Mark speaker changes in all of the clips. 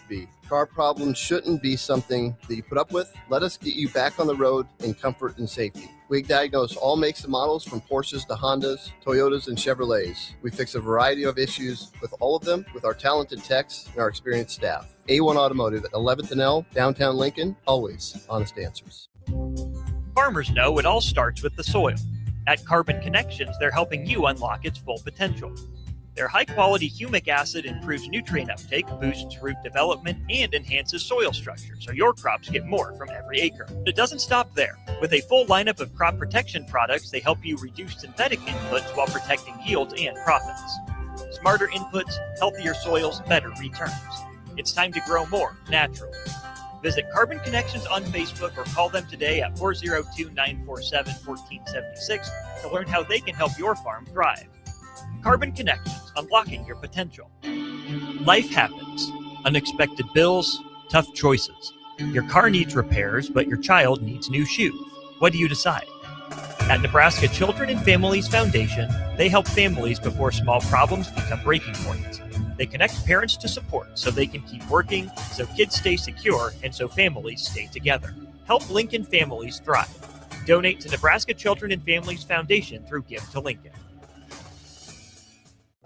Speaker 1: to be. Car problems shouldn't be something that you put up with. Let us get you back on the road in comfort and safety. We diagnose all makes and models from Porsches to Hondas, Toyotas, and Chevrolets. We fix a variety of issues with all of them with our talented techs and our experienced staff. A1 Automotive at 11th and L, downtown Lincoln, always honest answers.
Speaker 2: Farmers know it all starts with the soil. At Carbon Connections, they're helping you unlock its full potential. Their high-quality humic acid improves nutrient uptake, boosts root development, and enhances soil structure, so your crops get more from every acre. But it doesn't stop there. With a full lineup of crop protection products, they help you reduce synthetic inputs while protecting yields and profits. Smarter inputs, healthier soils, better returns. It's time to grow more naturally. Visit Carbon Connections on Facebook or call them today at 402-947-1476 to learn how they can help your farm thrive. Carbon Connections, unlocking your potential. Life happens. Unexpected bills, tough choices. Your car needs repairs, but your child needs new shoes. What do you decide? At Nebraska Children and Families Foundation, they help families before small problems become breaking points. They connect parents to support so they can keep working, so kids stay secure, and so families stay together. Help Lincoln families thrive. Donate to Nebraska Children and Families Foundation through Give to Lincoln.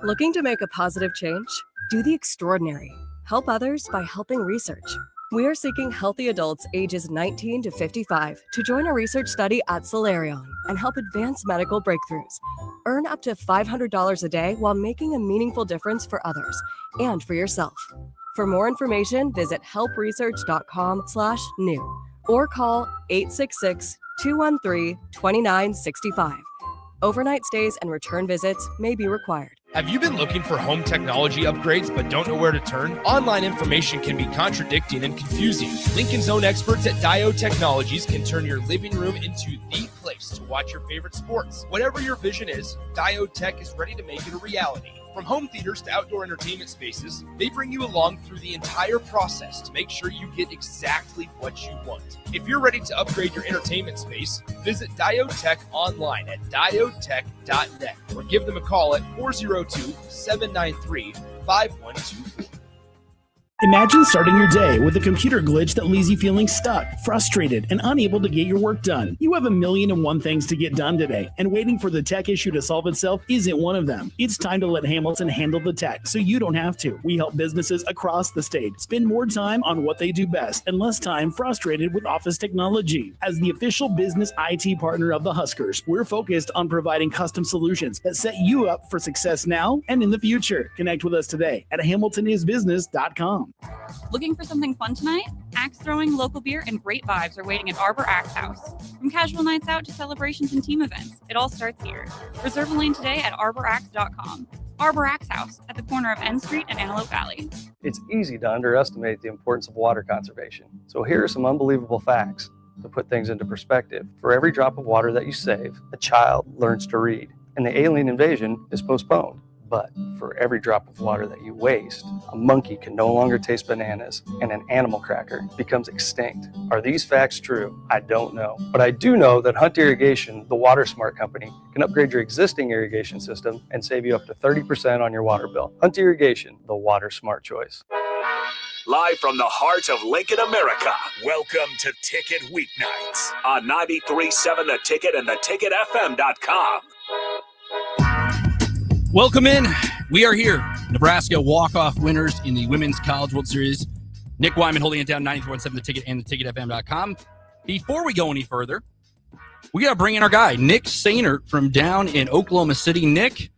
Speaker 3: Looking to make a positive change? Do the extraordinary. Help others by helping research. We are seeking healthy adults ages 19 to 55 to join a research study at Solarion and help advance medical breakthroughs. Earn up to $500 a day while making a meaningful difference for others and for yourself. For more information, visit helpresearch.com/new or call 866-213-2965. Overnight stays and return visits may be required.
Speaker 4: Have you been looking for home technology upgrades but don't know where to turn? Online information can be contradicting and confusing. Lincoln's own experts at Diode Technologies can turn your living room into the place to watch your favorite sports. Whatever your vision is, Diode Tech is ready to make it a reality. From home theaters to outdoor entertainment spaces, they bring you along through the entire process to make sure you get exactly what you want. If you're ready to upgrade your entertainment space, visit Diode Tech online at diodetech.net or give them a call at 402-793-5124.
Speaker 5: Imagine starting your day with a computer glitch that leaves you feeling stuck, frustrated, and unable to get your work done. You have 1,000,001 things to get done today, and waiting for the tech issue to solve itself isn't one of them. It's time to let Hamilton handle the tech so you don't have to. We help businesses across the state spend more time on what they do best and less time frustrated with office technology. As the official business IT partner of the Huskers, we're focused on providing custom solutions that set you up for success now and in the future. Connect with us today at hamiltonisbusiness.com.
Speaker 6: Looking for something fun tonight? Axe throwing, local beer, and great vibes are waiting at Arbor Axe House. From casual nights out to celebrations and team events, it all starts here. Reserve a lane today at arboraxe.com. Arbor Axe House at the corner of N Street and Antelope Valley.
Speaker 7: It's easy to underestimate the importance of water conservation. So here are some unbelievable facts to put things into perspective. For every drop of water that you save, a child learns to read, and the alien invasion is postponed. But for every drop of water that you waste, a monkey can no longer taste bananas and an animal cracker becomes extinct. Are these facts true? I don't know. But I do know that Hunt Irrigation, the Water Smart company, can upgrade your existing irrigation system and save you up to 30% on your water bill. Hunt Irrigation, the Water Smart choice.
Speaker 8: Live from the heart of Lincoln, America, welcome to Ticket Weeknights on 93.7 The Ticket and theticketfm.com.
Speaker 9: Welcome in. We are here. Nebraska walk-off winners in the Women's College World Series. Nick Wyman holding it down, 94.7 The Ticket and theticketfm.com. Before we go any further, we got to bring in our guy, Nick Sainert from down in Oklahoma City. Nick,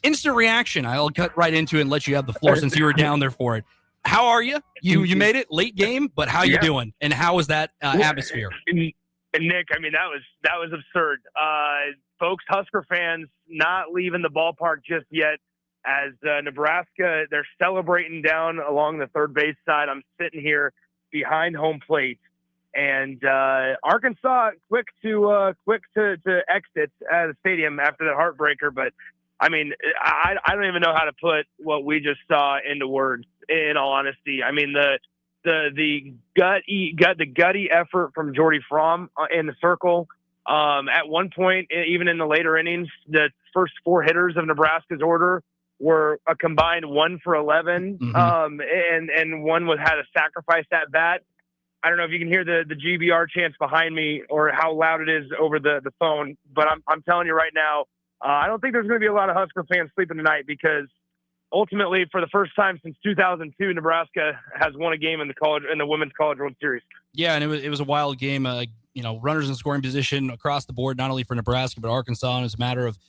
Speaker 9: instant reaction. I'll cut right into it and let you have the floor since you were down there for it. How are you? You made it late game, but how you doing? And how was that atmosphere?
Speaker 10: And Nick, I mean, that was absurd. Folks, Husker fans not leaving the ballpark just yet as Nebraska, they're celebrating down along the third base side. I'm sitting here behind home plate, and Arkansas quick to exit out of the stadium after that heartbreaker. But I mean, I don't even know how to put what we just saw into words, in all honesty. I mean, the gutty effort from Jordy Fromm in the circle. At one point, even in the later innings, the first four hitters of Nebraska's order were a combined 1 for 11, and one had a sacrifice at bat. I don't know if you can hear the GBR chants behind me or how loud it is over the phone, but I'm telling you right now, I don't think there's going to be a lot of Husker fans sleeping tonight, because ultimately, for the first time since 2002, Nebraska has won a game in the Women's College World Series.
Speaker 9: Yeah, and it was a wild game. Runners in scoring position across the board, not only for Nebraska but Arkansas. And it was a matter of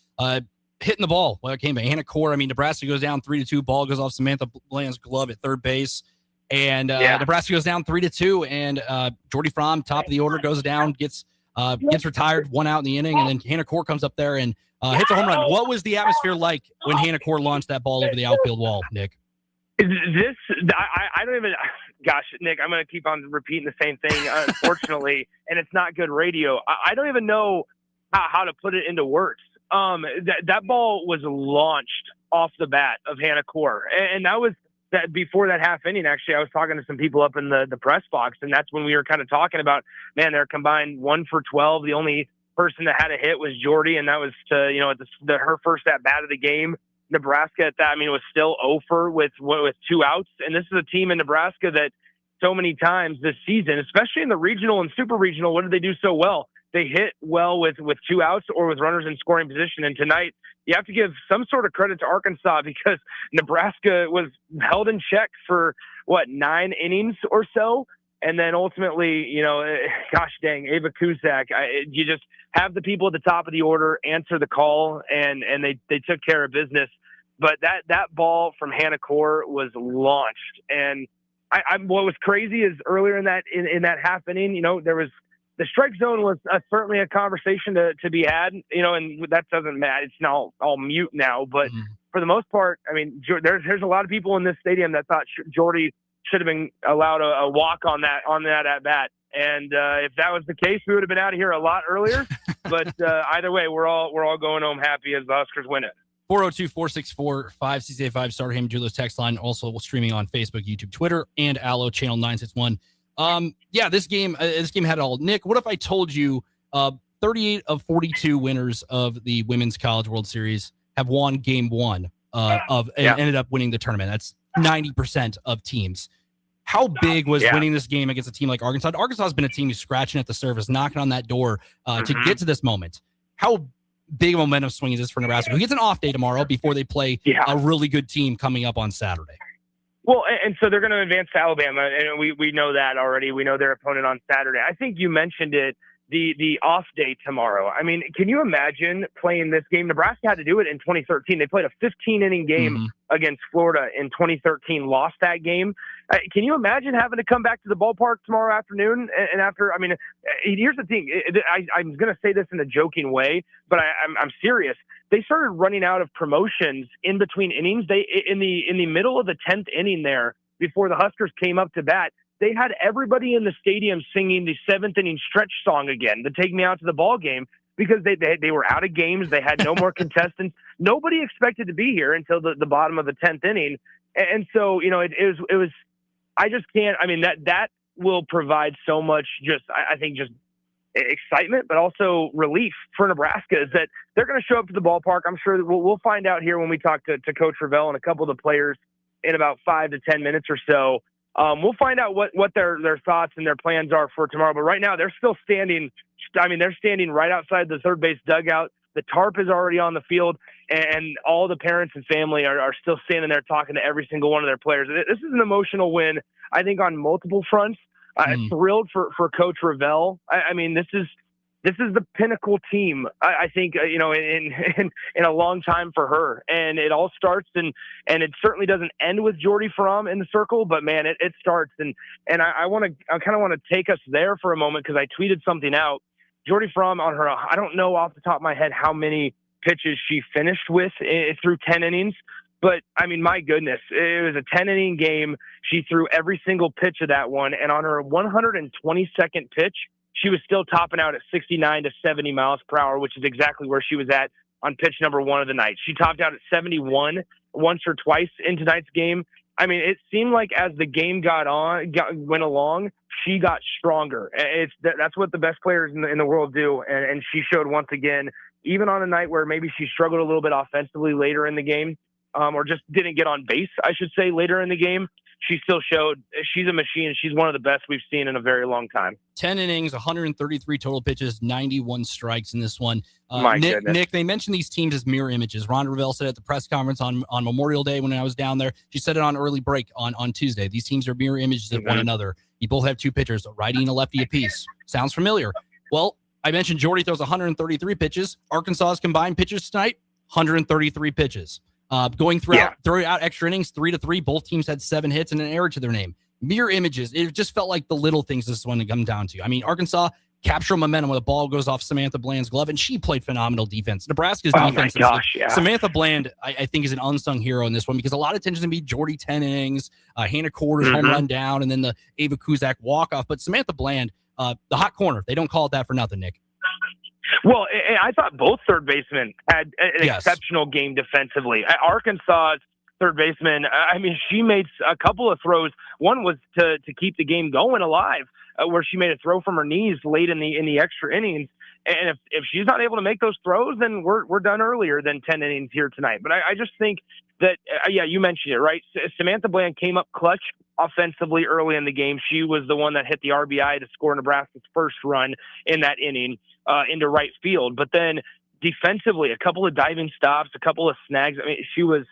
Speaker 9: hitting the ball. Well, it came to Hannah Core. I mean, Nebraska goes down 3-2. Ball goes off Samantha Bland's glove at third base. And Nebraska goes down 3-2, and Jordy Fromm, top of the order, goes down, gets retired, 1 out in the inning, and then Hannah Core comes up there and hits a home run. What was the atmosphere like when Hannah Core launched that ball over the outfield wall, Nick?
Speaker 10: I don't even. Gosh, Nick, I'm going to keep on repeating the same thing, unfortunately, and it's not good radio. I don't even know how to put it into words. That ball was launched off the bat of Hannah Core, and that was. That before that half inning, actually, I was talking to some people up in the press box, and that's when we were kind of talking about, man, they're combined 1 for 12. The only person that had a hit was Jordy, and that was her first at bat of the game. Nebraska at that, I mean, it was still 0 for with 2 outs, and this is a team in Nebraska that so many times this season, especially in the regional and super regional, what did they do so well? They hit well with 2 outs or with runners in scoring position, and tonight, you have to give some sort of credit to Arkansas, because Nebraska was held in check for 9 innings or so. And then ultimately, gosh dang, Ava Kuzak, you just have the people at the top of the order answer the call, and they took care of business. But that ball from Hannah Core was launched. And what was crazy is earlier in that half inning, there was, the strike zone was certainly a conversation to be had, and that doesn't matter. It's now all mute now, but for the most part, I mean, there's a lot of people in this stadium that thought Jordy should have been allowed a walk on that at bat. And if that was the case, we would have been out of here a lot earlier. But either way, we're all going home happy as the Huskers win it.
Speaker 9: 402-464-5685, Starter Ham Jewelers text line. Also streaming on Facebook, YouTube, Twitter, and Allo channel 961. This game had it all. Nick, what if I told you 38 of 42 winners of the Women's College World Series have won game 1 ended up winning the tournament? That's 90% of teams. How big was winning this game against a team like Arkansas? Arkansas has been a team who's scratching at the surface, knocking on that door to get to this moment. How big a momentum swing is this for Nebraska, who gets an off day tomorrow before they play a really good team coming up on Saturday?
Speaker 10: Well, and so they're going to advance to Alabama, and we know that already. We know their opponent on Saturday. I think you mentioned it, the off day tomorrow. I mean, can you imagine playing this game? Nebraska had to do it in 2013. They played a 15-inning game against Florida in 2013, lost that game. Can you imagine having to come back to the ballpark tomorrow afternoon? And after, I mean, here's the thing. I'm going to say this in a joking way, but I'm serious. They started running out of promotions in between innings. They in the middle of the 10th inning there, before the Huskers came up to bat, they had everybody in the stadium singing the 7th inning stretch song again to take me out to the ball game, because they were out of games. They had no more contestants. Nobody expected to be here until the bottom of the 10th inning. And so, it was, I just can't, I mean, that will provide so much I think excitement, but also relief for Nebraska, is that they're going to show up to the ballpark. I'm sure that we'll find out here when we talk to Coach Revelle and a couple of the players in about 5 to 10 minutes or so. We'll find out what their thoughts and their plans are for tomorrow. But right now they're still standing. I mean, they're standing right outside the third base dugout. The tarp is already on the field, and all the parents and family are still standing there talking to every single one of their players. This is an emotional win, I think, on multiple fronts. Thrilled for Coach Revelle. I mean, this is the pinnacle team, I think, in a long time for her. And it all starts, and it certainly doesn't end with Jordy Fromm in the circle, but man, it starts. And I kind of want to take us there for a moment, because I tweeted something out. Jordy Fromm on her, I don't know off the top of my head how many pitches she finished with through 10 innings. But, I mean, my goodness, it was a 10-inning game. She threw every single pitch of that one. And on her 122nd pitch, she was still topping out at 69 to 70 miles per hour, which is exactly where she was at on pitch number 1 of the night. She topped out at 71 once or twice in tonight's game. I mean, it seemed like as the game went along, she got stronger. That's what the best players in the world do. And she showed once again, even on a night where maybe she struggled a little bit offensively later in the game, or just didn't get on base, I should say, later in the game, she still showed she's a machine. She's one of the best we've seen in a very long time.
Speaker 9: 10 innings, 133 total pitches, 91 strikes in this one.
Speaker 10: Goodness.
Speaker 9: Nick, they mentioned these teams as mirror images. Rhonda Revelle said at the press conference on Memorial Day when I was down there. She said it on early break on Tuesday. These teams are mirror images of one another. You both have two pitchers, a righty and a lefty apiece. Sounds familiar. Well, I mentioned Jordy throws 133 pitches. Arkansas's combined pitches tonight, 133 pitches. Going throughout extra innings, 3-3. Both teams had 7 hits and an error to their name. Mirror images. It just felt like the little things this one to come down to. I mean, Arkansas capture momentum when the ball goes off Samantha Bland's glove, and she played phenomenal defense. Nebraska's defense. Samantha Bland, I think, is an unsung hero in this one because a lot of attention to be Jordy 10 innings, Hannah Corder's home run down, and then the Ava Kuzak walk-off. But Samantha Bland, the hot corner, they don't call it that for nothing, Nick.
Speaker 10: Well, I thought both third basemen had an exceptional game defensively. Arkansas's third baseman, I mean, she made a couple of throws. One was to keep the game going alive, where she made a throw from her knees late in the extra innings. And if she's not able to make those throws, then we're done earlier than 10 innings here tonight. But I just think that, you mentioned it, right? Samantha Bland came up clutch offensively early in the game. She was the one that hit the RBI to score Nebraska's first run in that inning into right field. But then defensively, a couple of diving stops, a couple of snags. I mean, she was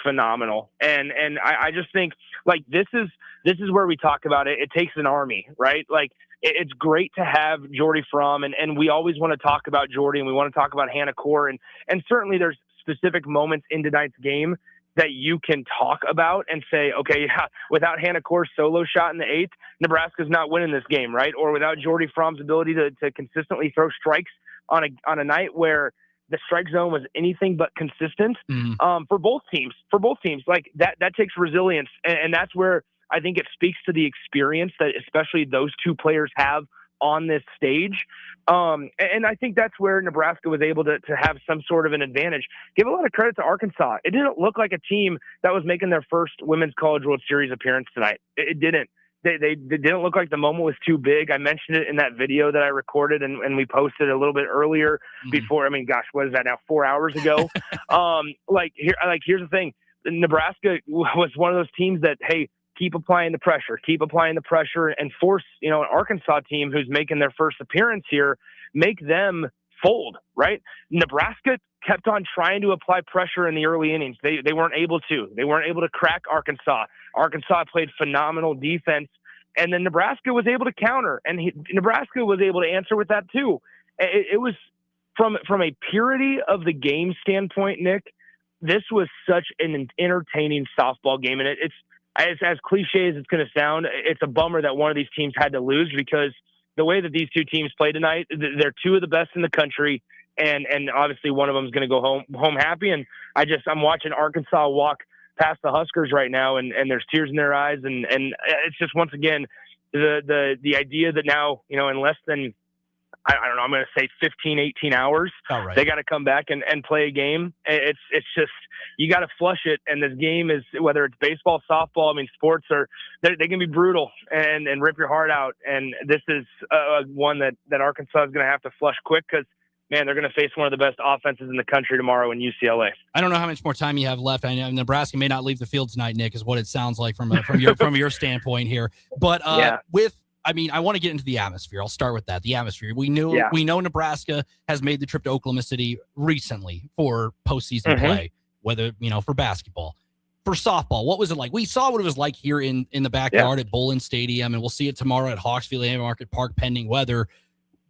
Speaker 10: phenomenal. And I just think, like, this is where we talk about it. It takes an army, right? Like, it's great to have Jordy Fromm, and we always want to talk about Jordy, and we want to talk about Hannah Core, and certainly there's specific moments in tonight's game that you can talk about and say, okay, without Hannah Core's solo shot in the 8th, Nebraska's not winning this game, right? Or without Jordy Fromm's ability to consistently throw strikes on a night where the strike zone was anything but consistent for both teams. Like that takes resilience, and that's where I think it speaks to the experience that especially those two players have on this stage. And I think that's where Nebraska was able to have some sort of an advantage. Give a lot of credit to Arkansas. It didn't look like a team that was making their first Women's College World Series appearance tonight. It didn't. They didn't look like the moment was too big. I mentioned it in that video that I recorded and we posted a little bit earlier before. I mean, gosh, what is that now? 4 hours ago. Here's the thing. Nebraska was one of those teams that, hey, keep applying the pressure and force, an Arkansas team who's making their first appearance here, make them fold, right? Nebraska kept on trying to apply pressure in the early innings. They weren't able to. They weren't able to crack Arkansas. Arkansas played phenomenal defense, and then Nebraska was able to counter, and Nebraska was able to answer with that too. It was from a purity of the game standpoint, Nick, this was such an entertaining softball game, and it's as cliche as it's going to sound, it's a bummer that one of these teams had to lose because the way that these two teams play tonight, they're two of the best in the country, and obviously one of them is going to go home happy. And I'm watching Arkansas walk past the Huskers right now, and there's tears in their eyes, and it's just once again the idea that now in less than I don't know, I'm going to say 15, 18 hours. Right. They got to come back and play a game. It's just, you got to flush it. And this game is, whether it's baseball, softball, I mean, sports they can be brutal and rip your heart out. And this is one that Arkansas is going to have to flush quick because, man, they're going to face one of the best offenses in the country tomorrow in UCLA.
Speaker 9: I don't know how much more time you have left. I know Nebraska may not leave the field tonight, Nick, is what it sounds like from your standpoint here. But I want to get into the atmosphere. I'll start with that. The atmosphere. We know Nebraska has made the trip to Oklahoma City recently for postseason play, whether, for basketball. For softball, what was it like? We saw what it was like here in the backyard at Bullen Stadium, and we'll see it tomorrow at Hawksville Haymarket Park, pending weather.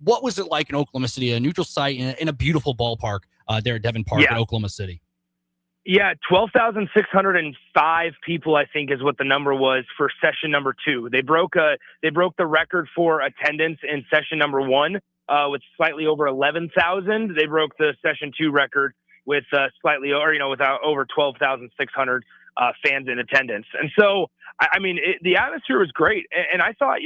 Speaker 9: What was it like in Oklahoma City, a neutral site in a beautiful ballpark there at Devon Park in Oklahoma City?
Speaker 10: Yeah, 12,605 people, I think, is what the number was for session number 2. They broke the record for attendance in session number 1 with slightly over 11,000. They broke the session 2 record with without over 12,600 fans in attendance. And so, the atmosphere was great. And I thought,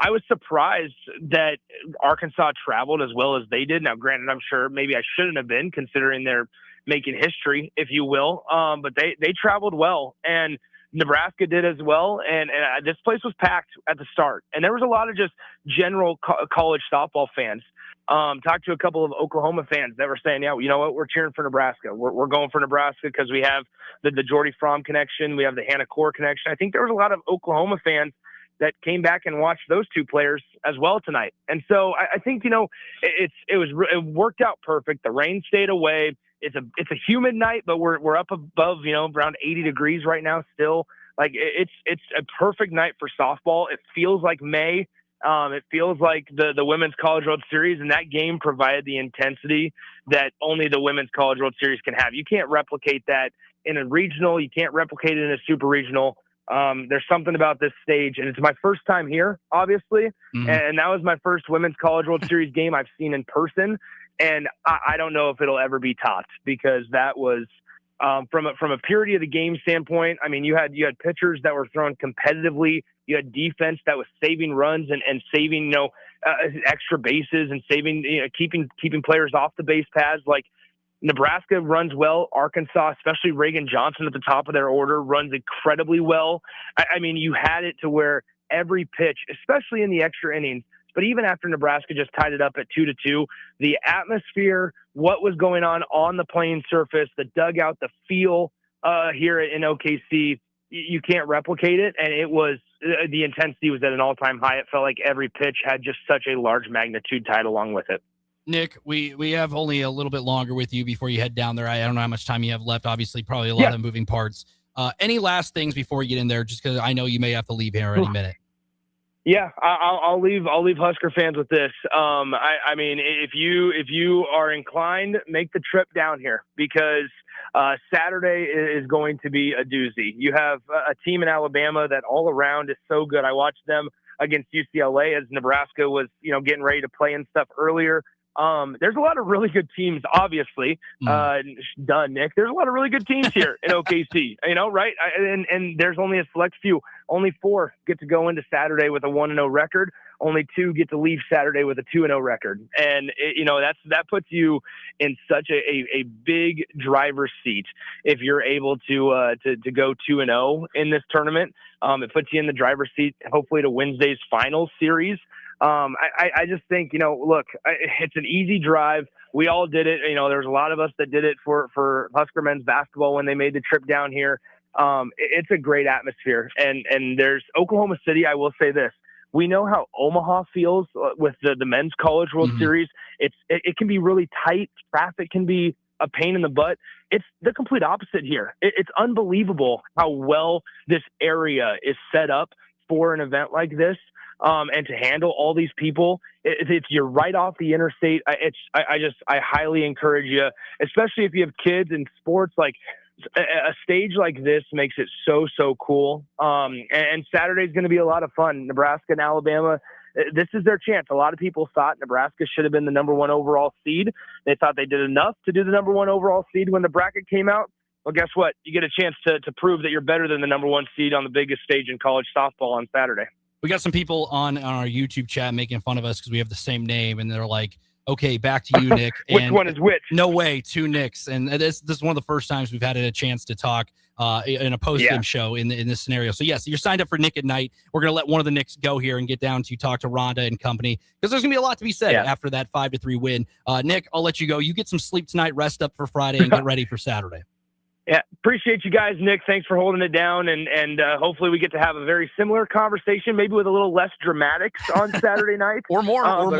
Speaker 10: I was surprised that Arkansas traveled as well as they did. Now, granted, I'm sure maybe I shouldn't have been, considering they're making history, if you will. But they traveled well, and Nebraska did as well. And this place was packed at the start, and there was a lot of just general college softball fans. Talked to a couple of Oklahoma fans that were saying, yeah, you know what, we're cheering for Nebraska. We're going for Nebraska because we have the Jordy Fromm connection. We have the Hannah Core connection. I think there was a lot of Oklahoma fans that came back and watched those two players as well tonight. And so I think, it worked out perfect. The rain stayed away. It's a humid night, but we're up above, around 80 degrees right now still. Like it's a perfect night for softball. It feels like May. It feels like the Women's College World Series, and that game provided the intensity that only the Women's College World Series can have. You can't replicate that in a regional. You can't replicate it in a super regional. There's something about this stage, and it's my first time here, obviously, and that was my first Women's College World Series game I've seen in person, and I don't know if it'll ever be topped, because that was from a purity of the game standpoint. I mean, you had pitchers that were throwing competitively. You had defense that was saving runs and saving extra bases and saving keeping players off the base paths. Like, Nebraska runs well. Arkansas, especially Reagan Johnson at the top of their order, runs incredibly well. I mean, you had it to where every pitch, especially in the extra innings, but even after Nebraska just tied it up at 2-2, the atmosphere, what was going on the playing surface, the dugout, the feel here in OKC, you can't replicate it. And it was, the intensity was at an all-time high. It felt like every pitch had just such a large magnitude tied along with it.
Speaker 9: Nick, we have only a little bit longer with you before you head down there. I don't know how much time you have left. Obviously, probably a lot of moving parts. Any last things before we get in there? Just because I know you may have to leave here any minute.
Speaker 10: Yeah, I'll leave Husker fans with this. I mean, if you are inclined, make the trip down here, because Saturday is going to be a doozy. You have a team in Alabama that all around is so good. I watched them against UCLA as Nebraska was, getting ready to play and stuff earlier. There's a lot of really good teams, obviously. Nick. There's a lot of really good teams here in OKC, right? And there's only a select few. Only 4 get to go into Saturday with a 1-0 record. Only 2 get to leave Saturday with a 2-0 record. And, that puts you in such a big driver's seat if you're able to go 2-0 in this tournament. It puts you in the driver's seat, hopefully, to Wednesday's finals series. I just think, look, it's an easy drive. We all did it. There's a lot of us that did it for Husker men's basketball when they made the trip down here. It's a great atmosphere. And there's Oklahoma City. I will say this. We know how Omaha feels with the men's College World Series. It can be really tight. Traffic can be a pain in the butt. It's the complete opposite here. It's unbelievable how well this area is set up for an event like this. And to handle all these people, you're right off the interstate. I highly encourage you, especially if you have kids in sports. Like, a stage like this makes it so cool. And Saturday's going to be a lot of fun. Nebraska and Alabama, this is their chance. A lot of people thought Nebraska should have been the number 1 overall seed. They thought they did enough to do the number 1 overall seed when the bracket came out. Well, guess what? You get a chance to prove that you're better than the number 1 seed on the biggest stage in college softball on Saturday.
Speaker 9: We got some people on our YouTube chat making fun of us because we have the same name, and they're like, okay, back to you, Nick.
Speaker 10: Which one is which?
Speaker 9: No way, 2 Nicks. And this is one of the first times we've had a chance to talk in a post-game show in this scenario. So, yes, you're signed up for Nick at Night. We're going to let one of the Nicks go here and get down to talk to Rhonda and company, because there's going to be a lot to be said after that 5-3 win. Nick, I'll let you go. You get some sleep tonight, rest up for Friday, and get ready for Saturday.
Speaker 10: Yeah, appreciate you guys, Nick. Thanks for holding it down, and hopefully we get to have a very similar conversation, maybe with a little less dramatics on Saturday night,
Speaker 9: or more.
Speaker 10: Or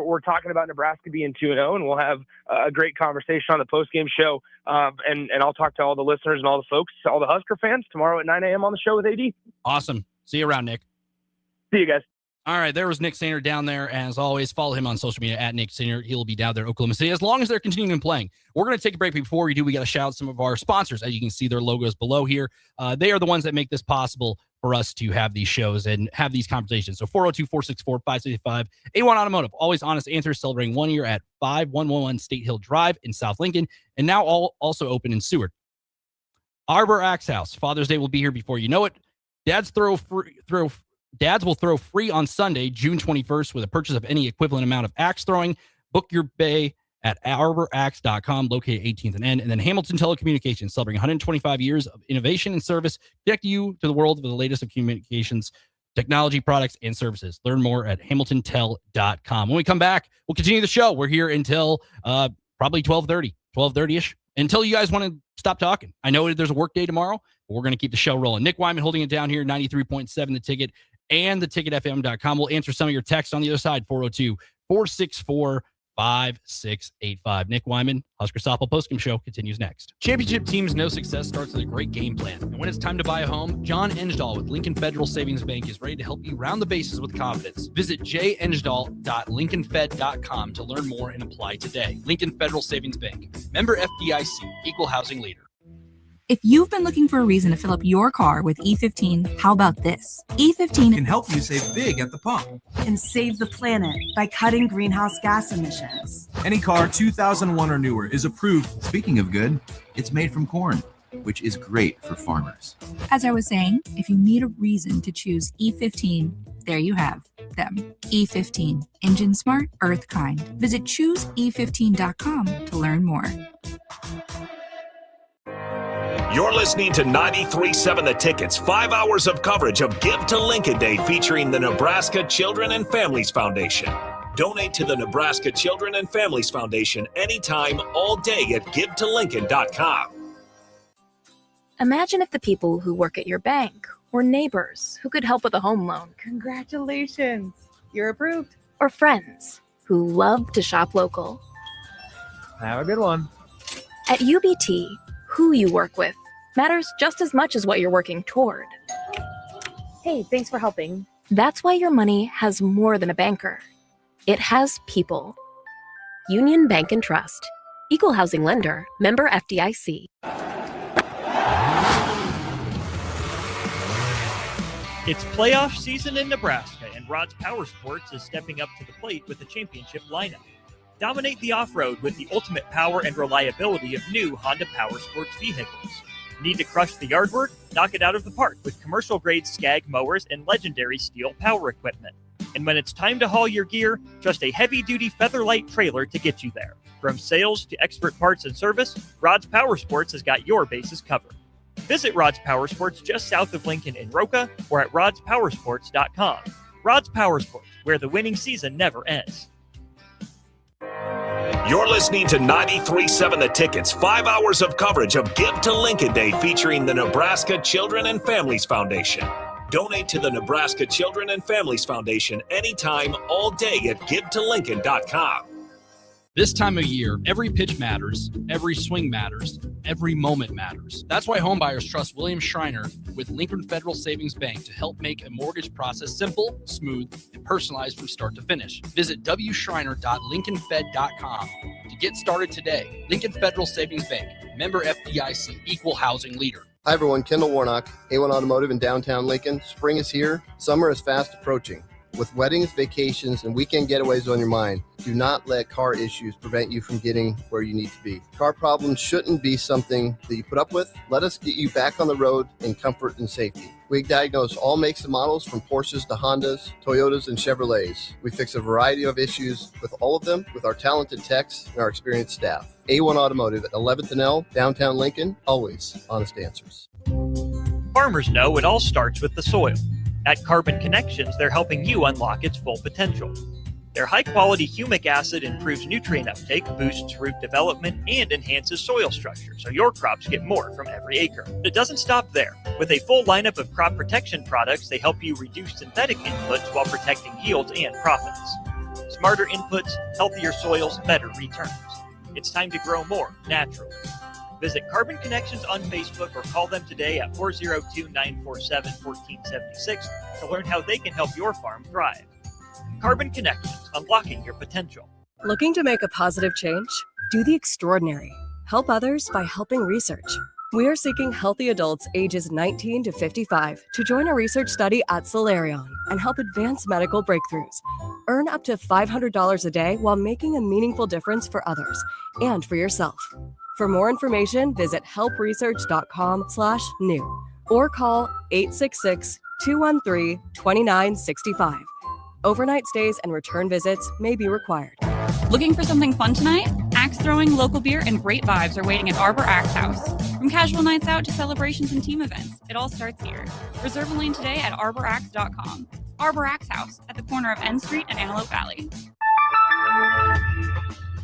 Speaker 10: we're talking about Nebraska being 2-0, and we'll have a great conversation on the postgame show. And I'll talk to all the listeners and all the folks, all the Husker fans, tomorrow at 9 a.m. on the show with AD.
Speaker 9: Awesome. See you around, Nick.
Speaker 10: See you guys.
Speaker 9: All right, there was Nick Sainer down there. As always, follow him on social media at Nick Sainer. He'll be down there in Oklahoma City as long as they're continuing playing. We're going to take a break. Before we do, we got to shout out some of our sponsors. As you can see, their logos below here. They are the ones that make this possible for us to have these shows and have these conversations. So 402-464-5685. A1 Automotive, always honest answers, celebrating 1 year at 5111 State Hill Drive in South Lincoln, and now also open in Seward. Arbor Axe House. Father's Day will be here before you know it. Dads will throw free on Sunday, June 21st, with a purchase of any equivalent amount of axe throwing. Book your bay at arbораxe.com, located 18th and N. And then Hamilton Telecommunications, celebrating 125 years of innovation and service, connecting you to the world with the latest of communications technology products and services. Learn more at hamiltontel.com. When we come back, we'll continue the show. We're here until probably 12:30-ish, until you guys want to stop talking. I know there's a work day tomorrow, but we're going to keep the show rolling. Nick Wyman holding it down here, 93.7 The Ticket and theticketfm.com. We'll answer some of your texts on the other side, 402-464-5685. Nick Wyman, Husker Softball Postgame Show continues next. Championship teams know success starts with a great game plan. And when it's time to buy a home, John Engdahl with Lincoln Federal Savings Bank is ready to help you round the bases with confidence. Visit jengdahl.lincolnfed.com to learn more and apply today. Lincoln Federal Savings Bank. Member FDIC. Equal housing leader.
Speaker 11: If you've been looking for a reason to fill up your car with E15, how about this? E15
Speaker 12: can help you save big at the pump
Speaker 13: and save the planet by cutting greenhouse gas emissions.
Speaker 12: Any car 2001 or newer is approved. Speaking of good, it's made from corn, which is great for farmers.
Speaker 11: As I was saying, if you need a reason to choose E15, there you have them. E15, engine smart, earth kind. Visit chooseE15.com to learn more.
Speaker 8: You're listening to 93.7 The Ticket's 5 hours of coverage of Give to Lincoln Day featuring the Nebraska Children and Families Foundation. Donate to the Nebraska Children and Families Foundation anytime, all day at givetolincoln.com.
Speaker 14: Imagine if the people who work at your bank or neighbors who could help with a home loan.
Speaker 15: Congratulations, you're approved.
Speaker 14: Or friends who love to shop local.
Speaker 15: Have a good one.
Speaker 14: At UBT, who you work with matters just as much as what you're working toward.
Speaker 15: Hey, thanks for helping.
Speaker 14: That's why your money has more than a banker. It has people. Union Bank and Trust. Equal housing lender. Member FDIC.
Speaker 2: It's playoff season in Nebraska, and Rod's Power Sports is stepping up to the plate with a championship lineup. Dominate the off-road with the ultimate power and reliability of new Honda Power Sports vehicles. Need to crush the yard work? Knock it out of the park with commercial-grade Skag mowers and legendary steel power equipment. And when it's time to haul your gear, trust a heavy-duty Featherlight trailer to get you there. From sales to expert parts and service, Rod's Power Sports has got your bases covered. Visit Rod's Power Sports just south of Lincoln in Roca or at rodspowersports.com. Rod's Power Sports, where the winning season never ends.
Speaker 8: You're listening to 93.7 The Ticket's 5 hours of coverage of Give to Lincoln Day featuring the Nebraska Children and Families Foundation. Donate to the Nebraska Children and Families Foundation anytime, all day at givetolincoln.com.
Speaker 9: This time of year, every pitch matters, every swing matters, every moment matters. That's why homebuyers trust William Schreiner with Lincoln Federal Savings Bank to help make a mortgage process simple, smooth, and personalized from start to finish. Visit wschreiner.lincolnfed.com to get started today. Lincoln Federal Savings Bank, member FDIC, equal housing leader.
Speaker 1: Hi everyone, Kendall Warnock, A1 Automotive in downtown Lincoln. Spring is here, summer is fast approaching. With weddings, vacations, and weekend getaways on your mind, do not let car issues prevent you from getting where you need to be. Car problems shouldn't be something that you put up with. Let us get you back on the road in comfort and safety. We diagnose all makes and models from Porsches to Hondas, Toyotas, and Chevrolets. We fix a variety of issues with all of them with our talented techs and our experienced staff. A1 Automotive at 11th and L, downtown Lincoln, always honest answers.
Speaker 2: Farmers know it all starts with the soil. At Carbon Connections, they're helping you unlock its full potential. Their high-quality humic acid improves nutrient uptake, boosts root development, and enhances soil structure, so your crops get more from every acre. But it doesn't stop there. With a full lineup of crop protection products, they help you reduce synthetic inputs while protecting yields and profits. Smarter inputs, healthier soils, better returns. It's time to grow more naturally. Visit Carbon Connections on Facebook or call them today at 402-947-1476 to learn how they can help your farm thrive. Carbon Connections, unlocking your potential.
Speaker 3: Looking to make a positive change? Do the extraordinary. Help others by helping research. We are seeking healthy adults ages 19 to 55 to join a research study at Solarion and help advance medical breakthroughs. Earn up to $500 a day while making a meaningful difference for others and for yourself. For more information, visit helpresearch.com/new or call 866-213-2965. Overnight stays and return visits may be required.
Speaker 6: Looking for something fun tonight? Axe throwing, local beer, and great vibes are waiting at Arbor Axe House. From casual nights out to celebrations and team events, it all starts here. Reserve a lane today at arbораxe.com. Arbor Axe House at the corner of N Street and Antelope Valley.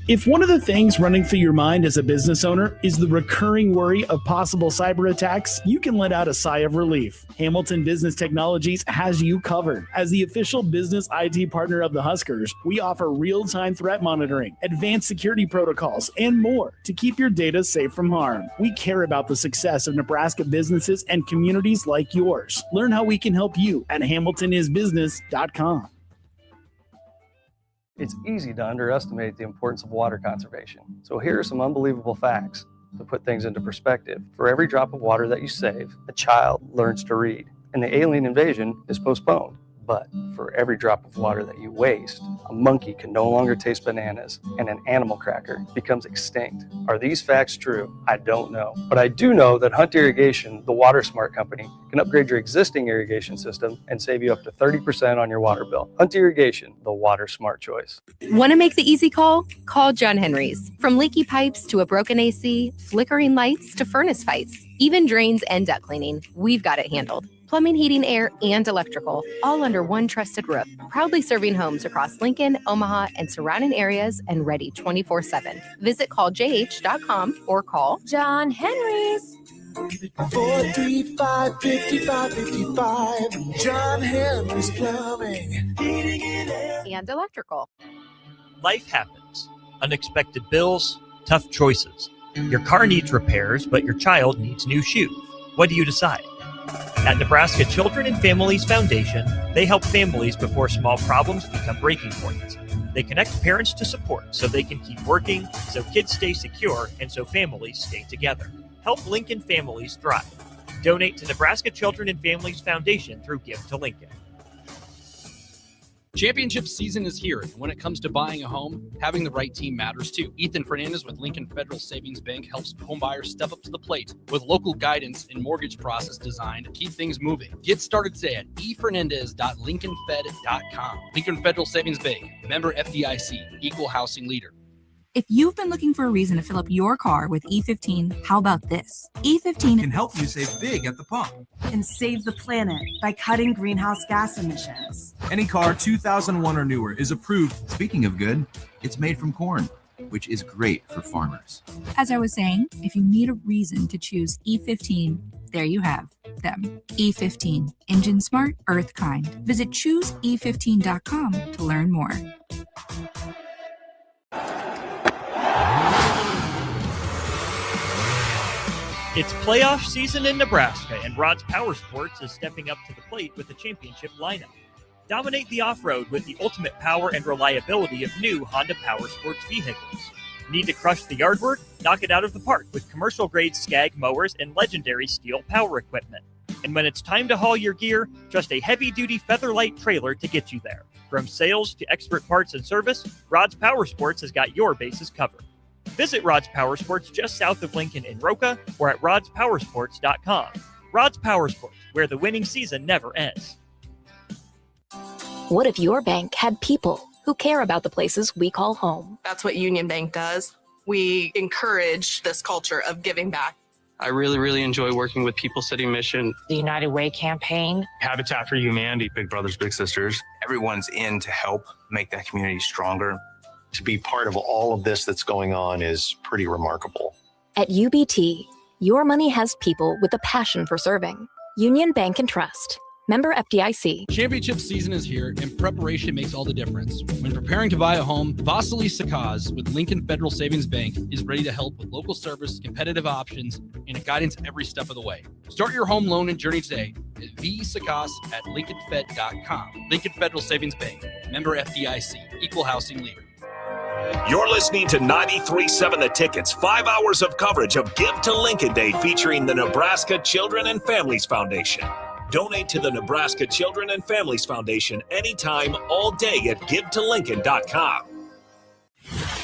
Speaker 5: If one of the things running through your mind as a business owner is the recurring worry of possible cyber attacks, you can let out a sigh of relief. Hamilton Business Technologies has you covered. As the official business IT partner of the Huskers, we offer real-time threat monitoring, advanced security protocols, and more to keep your data safe from harm. We care about the success of Nebraska businesses and communities like yours. Learn how we can help you at hamiltonisbusiness.com.
Speaker 7: It's easy to underestimate the importance of water conservation. So here are some unbelievable facts to put things into perspective. For every drop of water that you save, a child learns to read, and the alien invasion is postponed. But for every drop of water that you waste, a monkey can no longer taste bananas, and an animal cracker becomes extinct. Are these facts true? I don't know. But I do know that Hunt Irrigation, the Water Smart company, can upgrade your existing irrigation system and save you up to 30% on your water bill. Hunt Irrigation, the Water Smart choice.
Speaker 14: Want to make the easy call? Call John Henry's. From leaky pipes to a broken AC, flickering lights to furnace fights, even drains and duct cleaning, we've got it handled. Plumbing, heating, air, and electrical, all under one trusted roof. Proudly serving homes across Lincoln, Omaha, and surrounding areas, and ready 24/7. Visit calljh.com or call John Henry's.
Speaker 16: 435-5555. John Henry's Plumbing, Heating, and Air.
Speaker 14: And electrical.
Speaker 2: Life happens. Unexpected bills, tough choices. Your car needs repairs, but your child needs new shoes. What do you decide? At Nebraska Children and Families Foundation, they help families before small problems become breaking points. They connect parents to support so they can keep working, so kids stay secure, and so families stay together. Help Lincoln families thrive. Donate to Nebraska Children and Families Foundation through Give to Lincoln.
Speaker 9: Championship season is here, and when it comes to buying a home, having the right team matters too. Ethan Fernandez with Lincoln Federal Savings Bank helps homebuyers step up to the plate with local guidance and mortgage process designed to keep things moving. Get started today at efernandez.lincolnfed.com. Lincoln Federal Savings Bank, member FDIC, equal housing leader.
Speaker 11: If you've been looking for a reason to fill up your car with E15, how about this? E15
Speaker 12: can help you save big at the pump
Speaker 13: and save the planet by cutting greenhouse gas emissions.
Speaker 12: Any car 2001 or newer is approved. Speaking of good, it's made from corn, which is great for farmers.
Speaker 11: As I was saying, if you need a reason to choose E15, there you have them. E15, engine smart, earth kind. Visit chooseE15.com to learn more.
Speaker 2: It's playoff season in Nebraska, and Rod's Power Sports is stepping up to the plate with a championship lineup. Dominate the off-road with the ultimate power and reliability of new Honda Power Sports vehicles. Need to crush the yard work? Knock it out of the park with commercial-grade Skag mowers and legendary steel power equipment. And when it's time to haul your gear, trust a heavy-duty Featherlight trailer to get you there. From sales to expert parts and service, Rod's Power Sports has got your bases covered. Visit Rod's Power Sports just south of Lincoln in Roca or at rodspowersports.com. Rod's Power Sports, where the winning season never ends.
Speaker 14: What if your bank had people who care about the places we call home?
Speaker 17: That's what Union Bank does. We encourage this culture of giving back.
Speaker 18: I really enjoy working with People City Mission,
Speaker 19: the United Way campaign,
Speaker 20: Habitat for Humanity, Big Brothers Big Sisters.
Speaker 21: Everyone's in to help make that community stronger. To be part of all of this that's going on is pretty remarkable.
Speaker 14: At UBT, your money has people with a passion for serving. Union Bank and Trust. Member FDIC.
Speaker 9: Championship season is here, and preparation makes all the difference. When preparing to buy a home, Vasily Sakaz with Lincoln Federal Savings Bank is ready to help with local service, competitive options, and guidance every step of the way. Start your home loan and journey today at vsakaz@lincolnfed.com. Lincoln Federal Savings Bank. Member FDIC. Equal housing leader.
Speaker 8: You're listening to 93.7 The Ticket's 5 hours of coverage of Give to Lincoln Day featuring the Nebraska Children and Families Foundation. Donate to the Nebraska Children and Families Foundation anytime, all day at GiveToLincoln.com.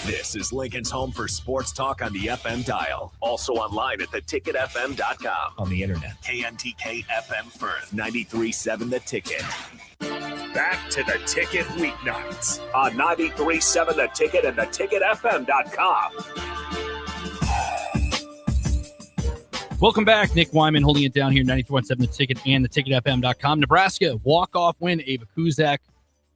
Speaker 22: This is Lincoln's home for sports talk on the FM dial. Also online at theticketfm.com.
Speaker 8: On the internet.
Speaker 22: KNTK FM Firth, 93.7 The Ticket.
Speaker 8: Back to The Ticket weeknights on 93.7 The Ticket and theticketfm.com.
Speaker 9: Welcome back. Nick Wyman holding it down here, 94.7 The Ticket and theticketfm.com. Nebraska walk-off win. Ava Kuzak,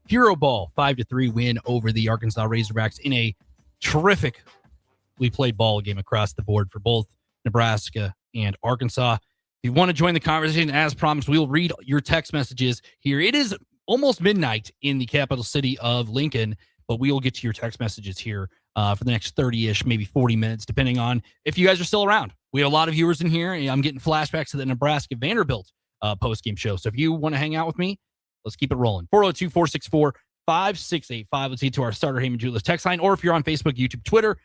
Speaker 9: hero ball, 5-3 win over the Arkansas Razorbacks in a terrifically played ball game across the board for both Nebraska and Arkansas. If you want to join the conversation, as promised, we'll read your text messages here. It is almost midnight in the capital city of Lincoln, but we will get to your text messages here for the next 30-ish, maybe 40 minutes, depending on if you guys are still around. We have a lot of viewers in here. I'm getting flashbacks to the Nebraska-Vanderbilt post-game show. So if you want to hang out with me, let's keep it rolling. 402-464-5685. Let's get to our starter Heyman Julius text line. Or if you're on Facebook, YouTube, Twitter,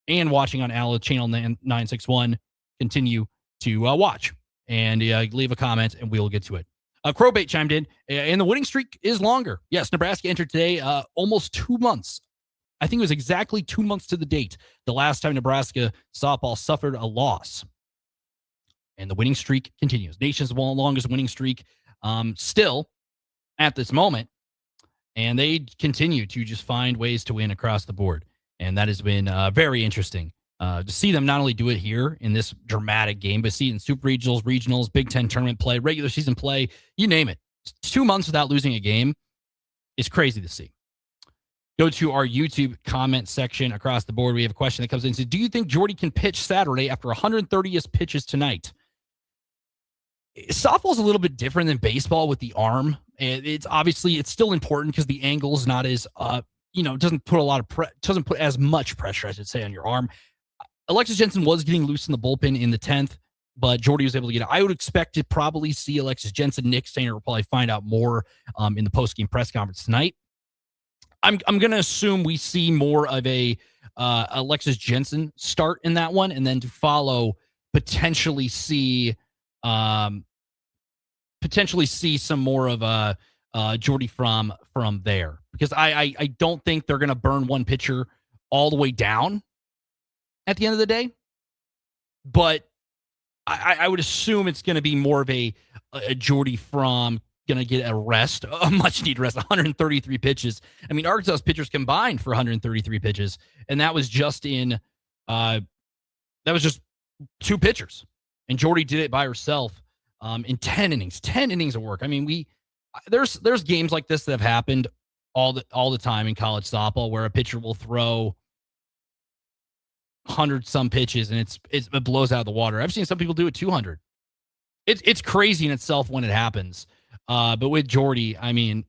Speaker 9: and watching on ALA Channel 961, continue to watch and leave a comment, and we'll get to it. Crowbait chimed in, and the winning streak is longer. Yes, Nebraska entered today almost 2 months. I think it was exactly 2 months to the date, the last time Nebraska softball suffered a loss. And the winning streak continues. Nation's longest winning streak still at this moment. And they continue to just find ways to win across the board. And that has been very interesting to see them not only do it here in this dramatic game, but see it in Super Regionals, Big Ten tournament play, regular season play, you name it. 2 months without losing a game is crazy to see. Go to our YouTube comment section across the board. We have a question that comes in and says, do you think Jordy can pitch Saturday after 130th pitches tonight? Softball's a little bit different than baseball with the arm. It's obviously, it's still important because the angle is not as, doesn't put as much pressure, I should say, on your arm. Alexis Jensen was getting loose in the bullpen in the 10th, but Jordy was able to get it. I would expect to probably see Alexis Jensen. Nick Stainer will probably find out more in the post-game press conference tonight. I'm going to assume we see more of a Alexis Jensen start in that one, and then to follow potentially see some more of Jordy from there, because I don't think they're going to burn one pitcher all the way down at the end of the day, but I would assume it's going to be more of a Jordy from going to get a rest, a much-needed rest, 133 pitches. I mean, Arkansas's pitchers combined for 133 pitches, and that was just just 2 pitchers. And Jordy did it by herself in 10 innings. 10 innings of work. I mean, there's games like this that have happened all the time in college softball where a pitcher will throw 100-some pitches and it blows out of the water. I've seen some people do it 200. It's crazy in itself when it happens. But with Jordy, I mean,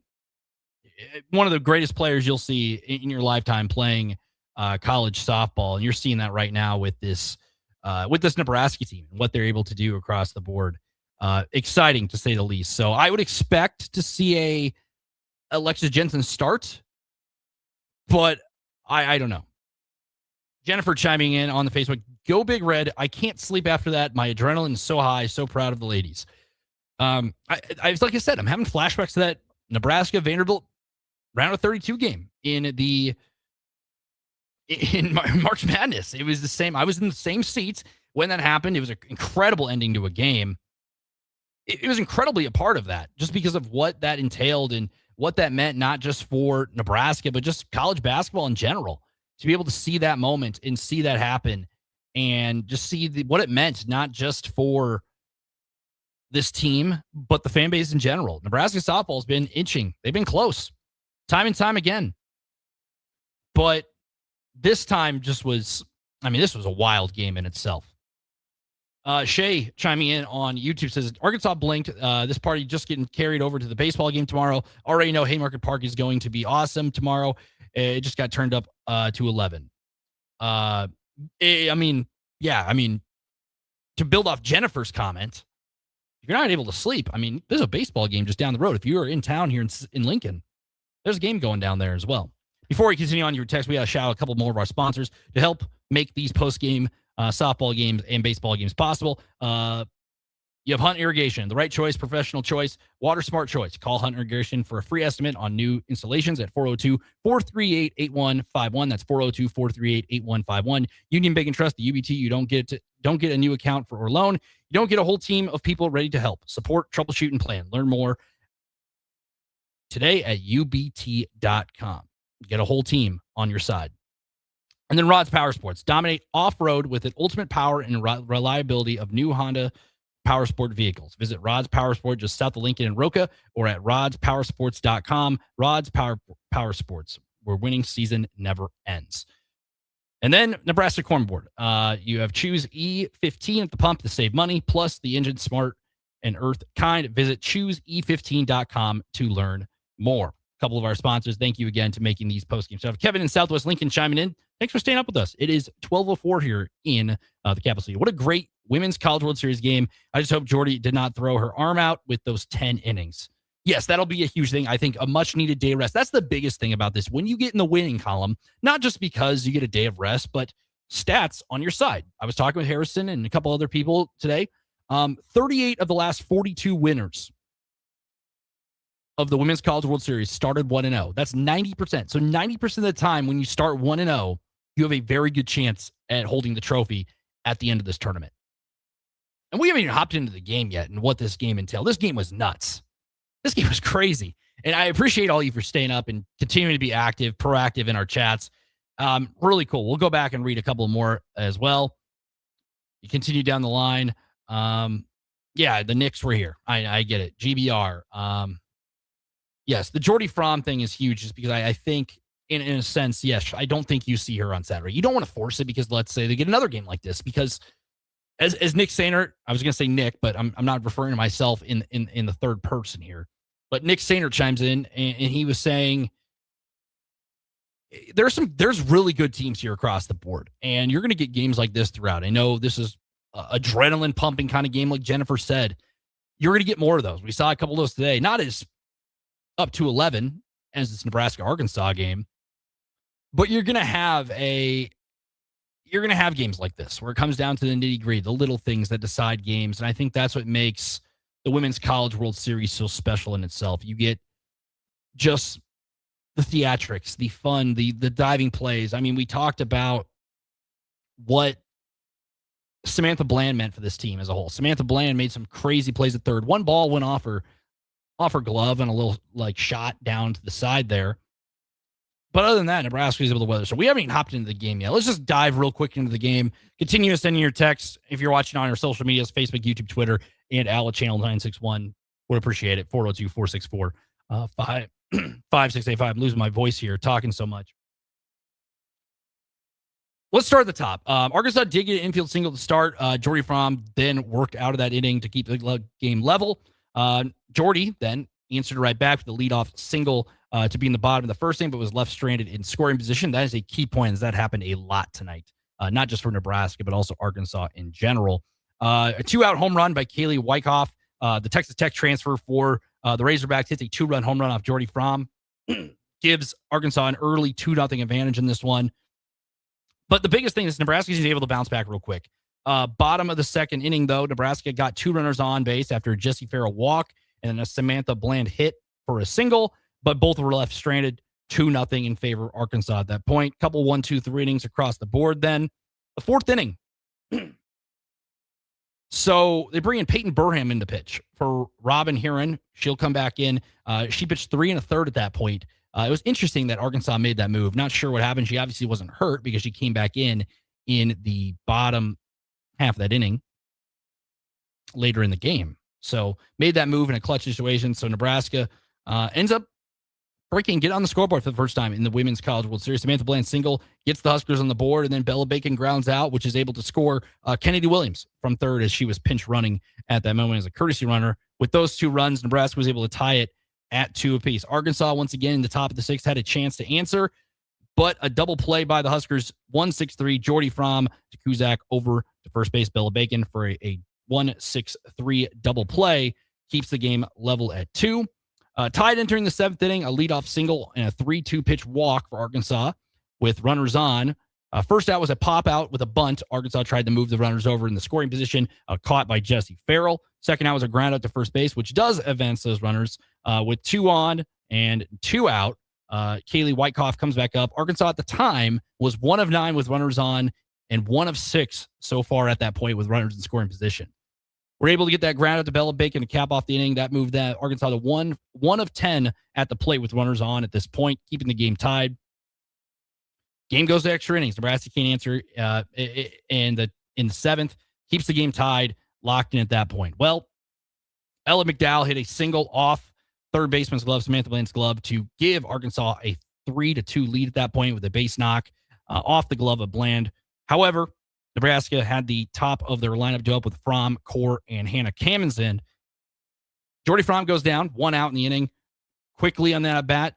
Speaker 9: one of the greatest players you'll see in your lifetime playing college softball, and you're seeing that right now with this Nebraska team and what they're able to do across the board. Exciting to say the least. So I would expect to see a Alexis Jensen start, but I don't know. Jennifer chiming in on the Facebook, go Big Red. I can't sleep after that. My adrenaline is so high. So proud of the ladies. Like I said, I'm having flashbacks to that Nebraska Vanderbilt round of 32 game in March Madness. It was the same. I was in the same seats when that happened. It was an incredible ending to a game. It was incredibly a part of that, just because of what that entailed and what that meant, not just for Nebraska, but just college basketball in general. To be able to see that moment and see that happen and just see what it meant, not just for this team, but the fan base in general. Nebraska softball has been inching. They've been close time and time again. But this time this was a wild game in itself. Shay chiming in on YouTube says, Arkansas blinked. This party just getting carried over to the baseball game tomorrow. Already know Haymarket Park is going to be awesome tomorrow. It just got turned up to 11. To build off Jennifer's comment, if you're not able to sleep, I mean, there's a baseball game just down the road. If you are in town here in Lincoln, there's a game going down there as well. Before we continue on your text, we got to shout out a couple more of our sponsors to help make these post-game softball games and baseball games possible. You have Hunt Irrigation, the right choice, professional choice, water smart choice. Call Hunt Irrigation for a free estimate on new installations at 402-438-8151. That's 402-438-8151. Union Bank and Trust, the UBT. You don't get a new account or loan. You don't get a whole team of people ready to help. Support, troubleshoot, and plan. Learn more today at ubt.com. Get a whole team on your side. And then Rod's Power Sports. Dominate off-road with an ultimate power and reliability of new Honda Power Sport vehicles. Visit Rod's Power Sport just south of Lincoln and Roca or at rodspowersports.com. Rod's Power Sports, where winning season never ends. And then Nebraska Corn Board. You have Choose E15 at the pump to save money, plus the engine smart and earth kind. Visit choosE15.com to learn more. A couple of our sponsors, thank you again to making these postgame stuff. Kevin in Southwest Lincoln chiming in. Thanks for staying up with us. It is 12:04 here in the capital city. What a great Women's College World Series game. I just hope Jordy did not throw her arm out with those 10 innings. Yes, that'll be a huge thing. I think a much-needed day of rest. That's the biggest thing about this. When you get in the winning column, not just because you get a day of rest, but stats on your side. I was talking with Harrison and a couple other people today. 38 of the last 42 winners of the Women's College World Series started 1-0. That's 90%. So 90% of the time when you start 1-0, you have a very good chance at holding the trophy at the end of this tournament. And we haven't even hopped into the game yet and what this game entailed. This game was nuts. This game was crazy. And I appreciate all of you for staying up and continuing to be active, proactive in our chats. Really cool. We'll go back and read a couple more as well. You continue down the line. Yeah, the Knicks were here. I get it. GBR. Yes, the Jordy Fromm thing is huge just because I think, in a sense, yes, I don't think you see her on Saturday. You don't want to force it because let's say they get another game like this because as Nick Sainert, I was going to say Nick, but I'm not referring to myself in the third person here. But Nick Sainert chimes in and he was saying there's really good teams here across the board, and you're going to get games like this throughout. I know this is adrenaline pumping kind of game, like Jennifer said. You're going to get more of those. We saw a couple of those today, not as up to 11 as this Nebraska-Arkansas game, but you're going to have games like this where it comes down to the nitty-gritty, the little things that decide games, and I think that's what makes the Women's College World Series so special in itself. You get just the theatrics, the fun, the diving plays. I mean, we talked about what Samantha Bland meant for this team as a whole. Samantha Bland made some crazy plays at third. One ball went off her glove and a little shot down to the side there. But other than that, Nebraska was able to weather. So we haven't even hopped into the game yet. Let's just dive real quick into the game. Continue to send your texts if you're watching on our social medias, Facebook, YouTube, Twitter, and Ala Channel 961. Would appreciate it. 402-464-5685. I'm losing my voice here, talking so much. Let's start at the top. Arkansas did get an infield single to start. Jordy Fromm then worked out of that inning to keep the game level. Jordy then answered right back with the leadoff single to be in the bottom of the first inning, but was left stranded in scoring position. That is a key point, as that happened a lot tonight, not just for Nebraska, but also Arkansas in general. A two-out home run by Kaylee Wyckoff, the Texas Tech transfer for the Razorbacks, hits a two-run home run off Jordy Fromm, gives Arkansas an early 2-0 advantage in this one. But the biggest thing is Nebraska is able to bounce back real quick. Bottom of the second inning, though, Nebraska got 2 runners on base after a Jesse Farrell walk and then a Samantha Bland hit for a single, but both were left stranded. 2-0 in favor of Arkansas at that point. Couple 1, 2, 3 innings across the board. Then the fourth inning. So they bring in Peyton Burham into pitch for Robin Heron. She'll come back in. She pitched 3 1/3 at that point. It was interesting that Arkansas made that move. Not sure what happened. She obviously wasn't hurt because she came back in the bottom half of that inning later in the game. So made that move in a clutch situation. So Nebraska ends up get on the scoreboard for the first time in the Women's College World Series. Samantha Bland single gets the Huskers on the board, and then Bella Bacon grounds out, which is able to score Kennedy Williams from third as she was pinch running at that moment as a courtesy runner. With those 2 runs, Nebraska was able to tie it at 2 apiece. Arkansas, once again, in the top of the 6th, had a chance to answer, but a double play by the Huskers, 1-6-3, Jordy Fromm to Kuzak over to first base, Bella Bacon for a 1-6-3 double play, keeps the game level at 2. Tied entering the 7th inning, a leadoff single and a 3-2 pitch walk for Arkansas with runners on. First out was a pop out with a bunt. Arkansas tried to move the runners over in the scoring position, caught by Jesse Farrell. Second out was a ground out to first base, which does advance those runners with 2 on and 2 out. Kaylee Wyckoff comes back up. Arkansas at the time was 1 of 9 with runners on and 1 of 6 so far at that point with runners in scoring position. We're able to get that ground out to Bella Bacon to cap off the inning. That moved that Arkansas to 1 of 10 at the plate with runners on at this point, keeping the game tied. Game goes to extra innings. Nebraska can't answer in the 7th. Keeps the game tied, locked in at that point. Well, Ella McDowell hit a single off third baseman's glove, Samantha Bland's glove, to give Arkansas a 3-2 lead at that point with a base knock off the glove of Bland. However, Nebraska had the top of their lineup do up with Fromm, Core, and Hannah Kamensen. Jordy Fromm goes down, 1 out in the inning. Quickly on that at bat,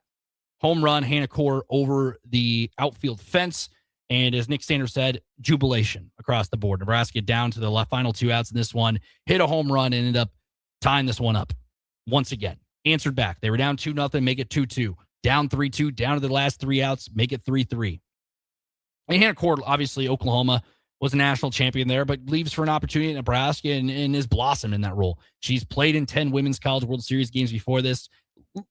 Speaker 9: home run, Hannah Core over the outfield fence. And as Nick Sanders said, jubilation across the board. Nebraska down to the final 2 outs in this one, hit a home run, and ended up tying this one up once again. Answered back. They were down 2-0, make it 2-2. Down 3-2, down to the last 3 outs, make it 3-3. And Hannah Core, obviously, Oklahoma was a national champion there, but leaves for an opportunity at Nebraska and is blossomed in that role. She's played in 10 Women's College World Series games before this.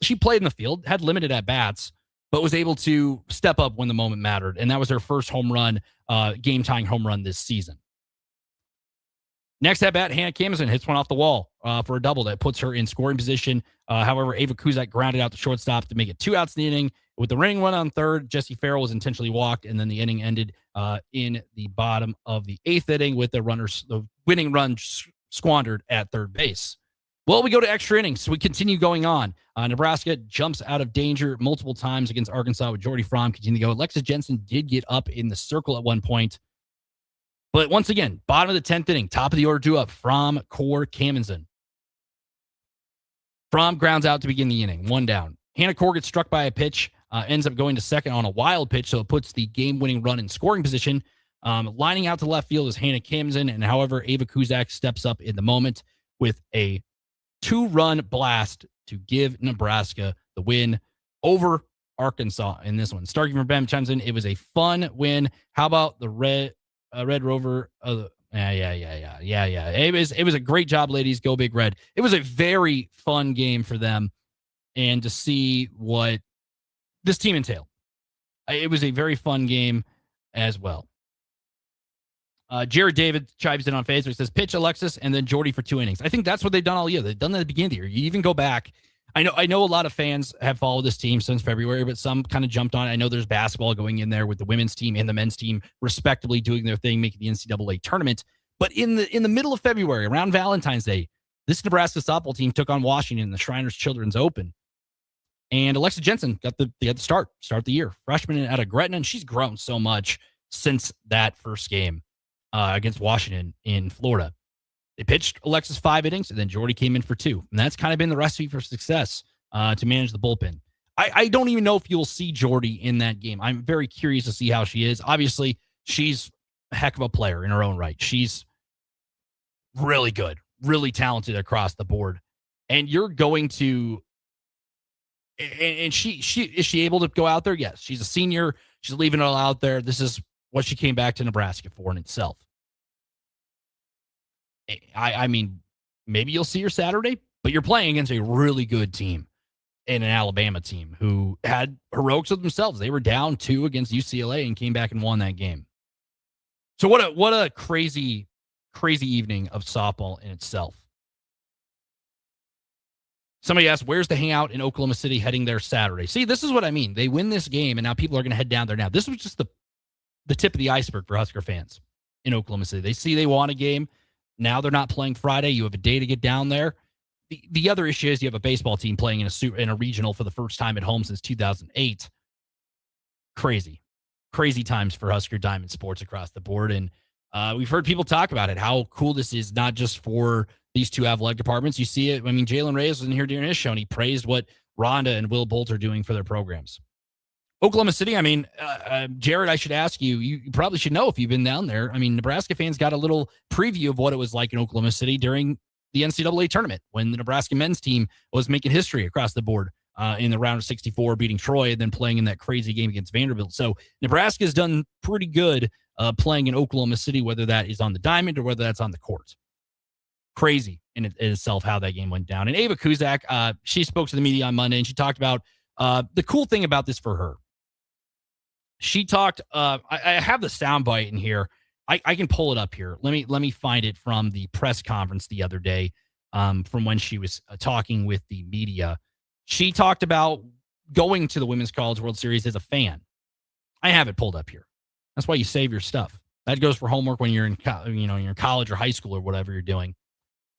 Speaker 9: She played in the field, had limited at-bats, but was able to step up when the moment mattered. And that was her first home run, game-tying home run this season. Next at-bat, Hannah Kamensen hits one off the wall for a double that puts her in scoring position. However, Ava Kuzak grounded out the shortstop to make it 2 outs in the inning. With the running run on third, Jessie Farrell was intentionally walked, and then the inning ended in the bottom of the 8th inning with the winning run squandered at third base. Well, we go to extra innings, so we continue going on. Nebraska jumps out of danger multiple times against Arkansas with Jordy Fromm continuing to go. Alexis Jensen did get up in the circle at one point. But once again, bottom of the 10th inning, top of the order due up, Fromm, Core, Kamensen. Fromm grounds out to begin the inning, 1 down. Hannah Core gets struck by a pitch, ends up going to second on a wild pitch, so it puts the game-winning run in scoring position. Lining out to left field is Hannah Kamensen, and however, Ava Kuzak steps up in the moment with a 2-run blast to give Nebraska the win over Arkansas in this one. Starkey from Bam chimes in. It was a fun win. How about the Red Rover? Yeah. It was a great job, ladies. Go Big Red. It was a very fun game for them, and to see what this team entailed. It was a very fun game as well. Jared David chimes in on Facebook. Says, pitch Alexis and then Jordy for 2 innings. I think that's what they've done all year. They've done that at the beginning of the year. You even go back. I know a lot of fans have followed this team since February, but some kind of jumped on it. I know there's basketball going in there with the women's team and the men's team respectively doing their thing, making the NCAA tournament. But in the middle of February, around Valentine's Day, this Nebraska softball team took on Washington in the Shriners Children's Open. And Alexa Jensen got the start the year. Freshman out of Gretna, and she's grown so much since that first game against Washington in Florida. They pitched Alexis 5 innings, and then Jordy came in for 2. And that's kind of been the recipe for success to manage the bullpen. I don't even know if you'll see Jordy in that game. I'm very curious to see how she is. Obviously, she's a heck of a player in her own right. She's really good, really talented across the board. And you're going to... And she is she able to go out there? Yes. She's a senior. She's leaving it all out there. This is what she came back to Nebraska for in itself. I mean, maybe you'll see her Saturday, but you're playing against a really good team in an Alabama team who had heroics of themselves. They were down 2 against UCLA and came back and won that game. So what a crazy, crazy evening of softball in itself. Somebody asked, where's the hangout in Oklahoma City heading there Saturday? See, this is what I mean. They win this game, and now people are going to head down there now. This was just the tip of the iceberg for Husker fans in Oklahoma City. They see they won a game. Now they're not playing Friday. You have a day to get down there. The other issue is you have a baseball team playing in a regional for the first time at home since 2008. Crazy times for Husker Diamond sports across the board. And we've heard people talk about it, how cool this is, not just for these two athletic departments. You see it. I mean, Jalen Reyes was in here during his show, and he praised what Rhonda and Will Bolt are doing for their programs. Oklahoma City, I mean, Jared, I should ask you, you probably should know if you've been down there. I mean, Nebraska fans got a little preview of what it was like in Oklahoma City during the NCAA tournament when the Nebraska men's team was making history across the board in the round of 64, beating Troy, and then playing in that crazy game against Vanderbilt. So Nebraska's done pretty good playing in Oklahoma City, whether that is on the diamond or whether that's on the court. Crazy in itself how that game went down. And Ava Kuzak, she spoke to the media on Monday, and she talked about the cool thing about this for her. She talked, I have the soundbite in here. I can pull it up here. Let me find it from the press conference the other day, from when she was talking with the media. She talked about going to the Women's College World Series as a fan. I have it pulled up here. That's why you save your stuff. That goes for homework when you're in you're in college or high school or whatever you're doing.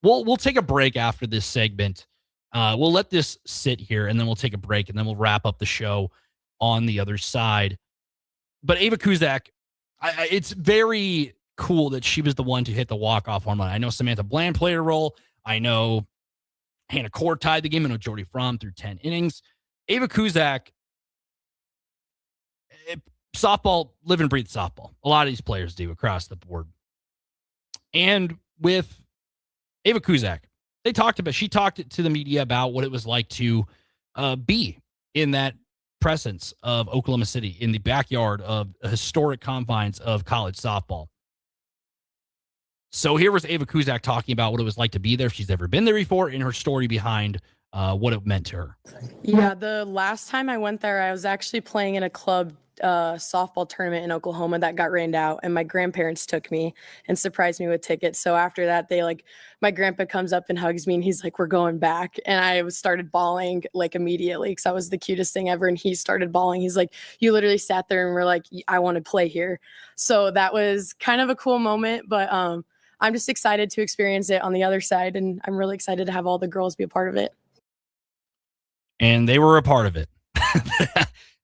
Speaker 9: We'll take a break after this segment. We'll let this sit here, and then we'll take a break, and then we'll wrap up the show on the other side. But Ava Kuzak, it's very cool that she was the one to hit the walk-off home run. I know Samantha Bland played a role. I know Hannah Core tied the game. I know Jordy Fromm threw 10 innings. Ava Kuzak, softball, live and breathe softball. A lot of these players do across the board. And with Ava Kuzak, she talked to the media about what it was like to be in that presence of Oklahoma City, in the backyard of historic confines of college softball. So here was Ava Kuzak talking about what it was like to be there if she's ever been there before, and her story behind what it meant to her.
Speaker 4: Yeah, the last time I went there, I was actually playing in a club softball tournament in Oklahoma that got rained out, and my grandparents took me and surprised me with tickets. So after that, my grandpa comes up and hugs me, and he's like, "We're going back." And I started bawling immediately because that was the cutest thing ever. And he started bawling. He's like, "You literally sat there and were like, I want to play here." So that was kind of a cool moment, but I'm just excited to experience it on the other side, and I'm really excited to have all the girls be a part of it.
Speaker 9: And they were a part of it.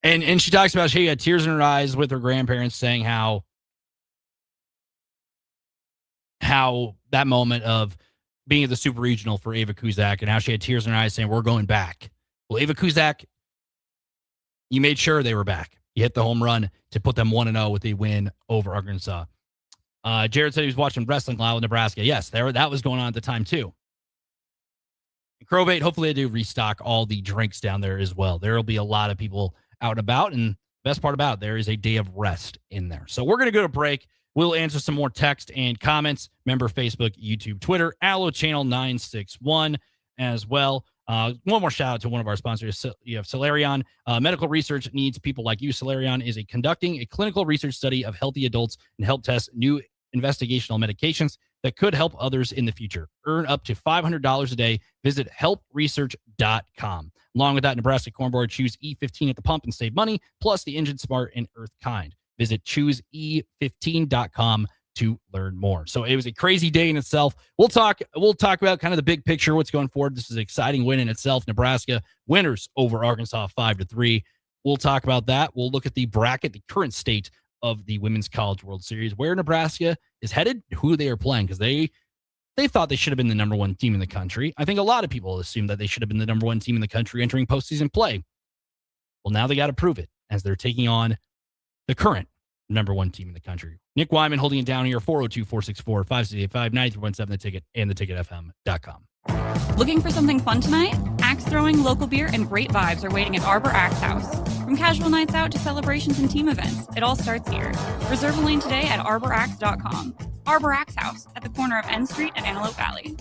Speaker 9: And she talks about she had tears in her eyes with her grandparents, saying how that moment of being at the Super Regional for Ava Kuzak, and how she had tears in her eyes saying, "We're going back." Well, Ava Kuzak, you made sure they were back. You hit the home run to put them 1-0 with a win over Arkansas. Jared said he was watching wrestling live in Nebraska. Yes, that was going on at the time too. Crowbait, hopefully they do restock all the drinks down there as well. There will be a lot of people out and about, and the best part about it, there is a day of rest in there. So we're going to go to break. We'll answer some more text and comments. Remember Facebook, YouTube, Twitter, Allo Channel 961 as well. One more shout out to one of our sponsors. You have Solarion. Medical research needs people like you. Solarion is conducting a clinical research study of healthy adults and help test new investigational medications that could help others in the future. Earn up to $500 a day. Visit helpresearch.com. Along with that, Nebraska Corn Board, choose E15 at the pump and save money, plus the Engine Smart and Earth Kind. Visit choosE15.com to learn more. So it was a crazy day in itself. We'll talk about kind of the big picture, what's going forward. This is an exciting win in itself. Nebraska winners over Arkansas 5-3. We'll talk about that. We'll look at the bracket, the current state of the Women's College World Series, where Nebraska is headed, who they are playing, because they thought they should have been the number one team in the country. I think a lot of people assumed that they should have been the number one team in the country entering postseason play. Well, now they got to prove it as they're taking on the current number one team in the country. Nick Wyman holding it down here, 402-464-5685, 9317 The Ticket, and theticketfm.com.
Speaker 6: Looking for something fun tonight? Axe throwing, local beer, and great vibes are waiting at Arbor Axe House. From casual nights out to celebrations and team events, it all starts here. Reserve a lane today at arboraxe.com. Arbor Axe House at the corner of N Street and Antelope Valley.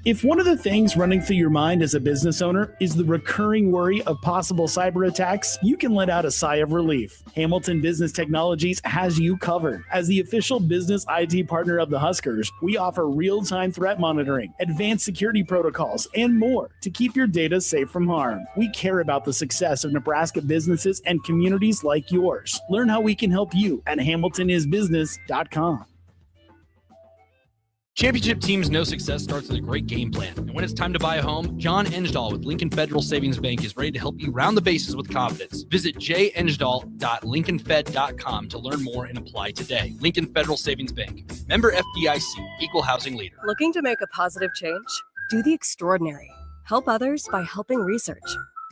Speaker 5: If one of the things running through your mind as a business owner is the recurring worry of possible cyber attacks, you can let out a sigh of relief. Hamilton Business Technologies has you covered. As the official business IT partner of the Huskers, we offer real-time threat monitoring, advanced security protocols, and more to keep your data safe from harm. We care about the success of Nebraska businesses and communities like yours. Learn how we can help you at hamiltonisbusiness.com.
Speaker 9: Championship teams know success starts with a great game plan. And when it's time to buy a home, John Engdahl with Lincoln Federal Savings Bank is ready to help you round the bases with confidence. Visit jengdahl.lincolnfed.com to learn more and apply today. Lincoln Federal Savings Bank. Member FDIC. Equal housing leader.
Speaker 3: Looking to make a positive change? Do the extraordinary. Help others by helping research.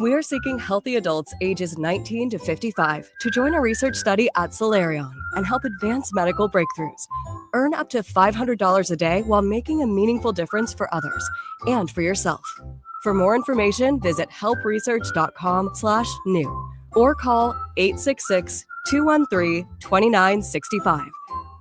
Speaker 3: We are seeking healthy adults ages 19 to 55 to join a research study at Solarion and help advance medical breakthroughs. Earn up to $500 a day while making a meaningful difference for others and for yourself. For more information, visit helpresearch.com/new or call 866-213-2965.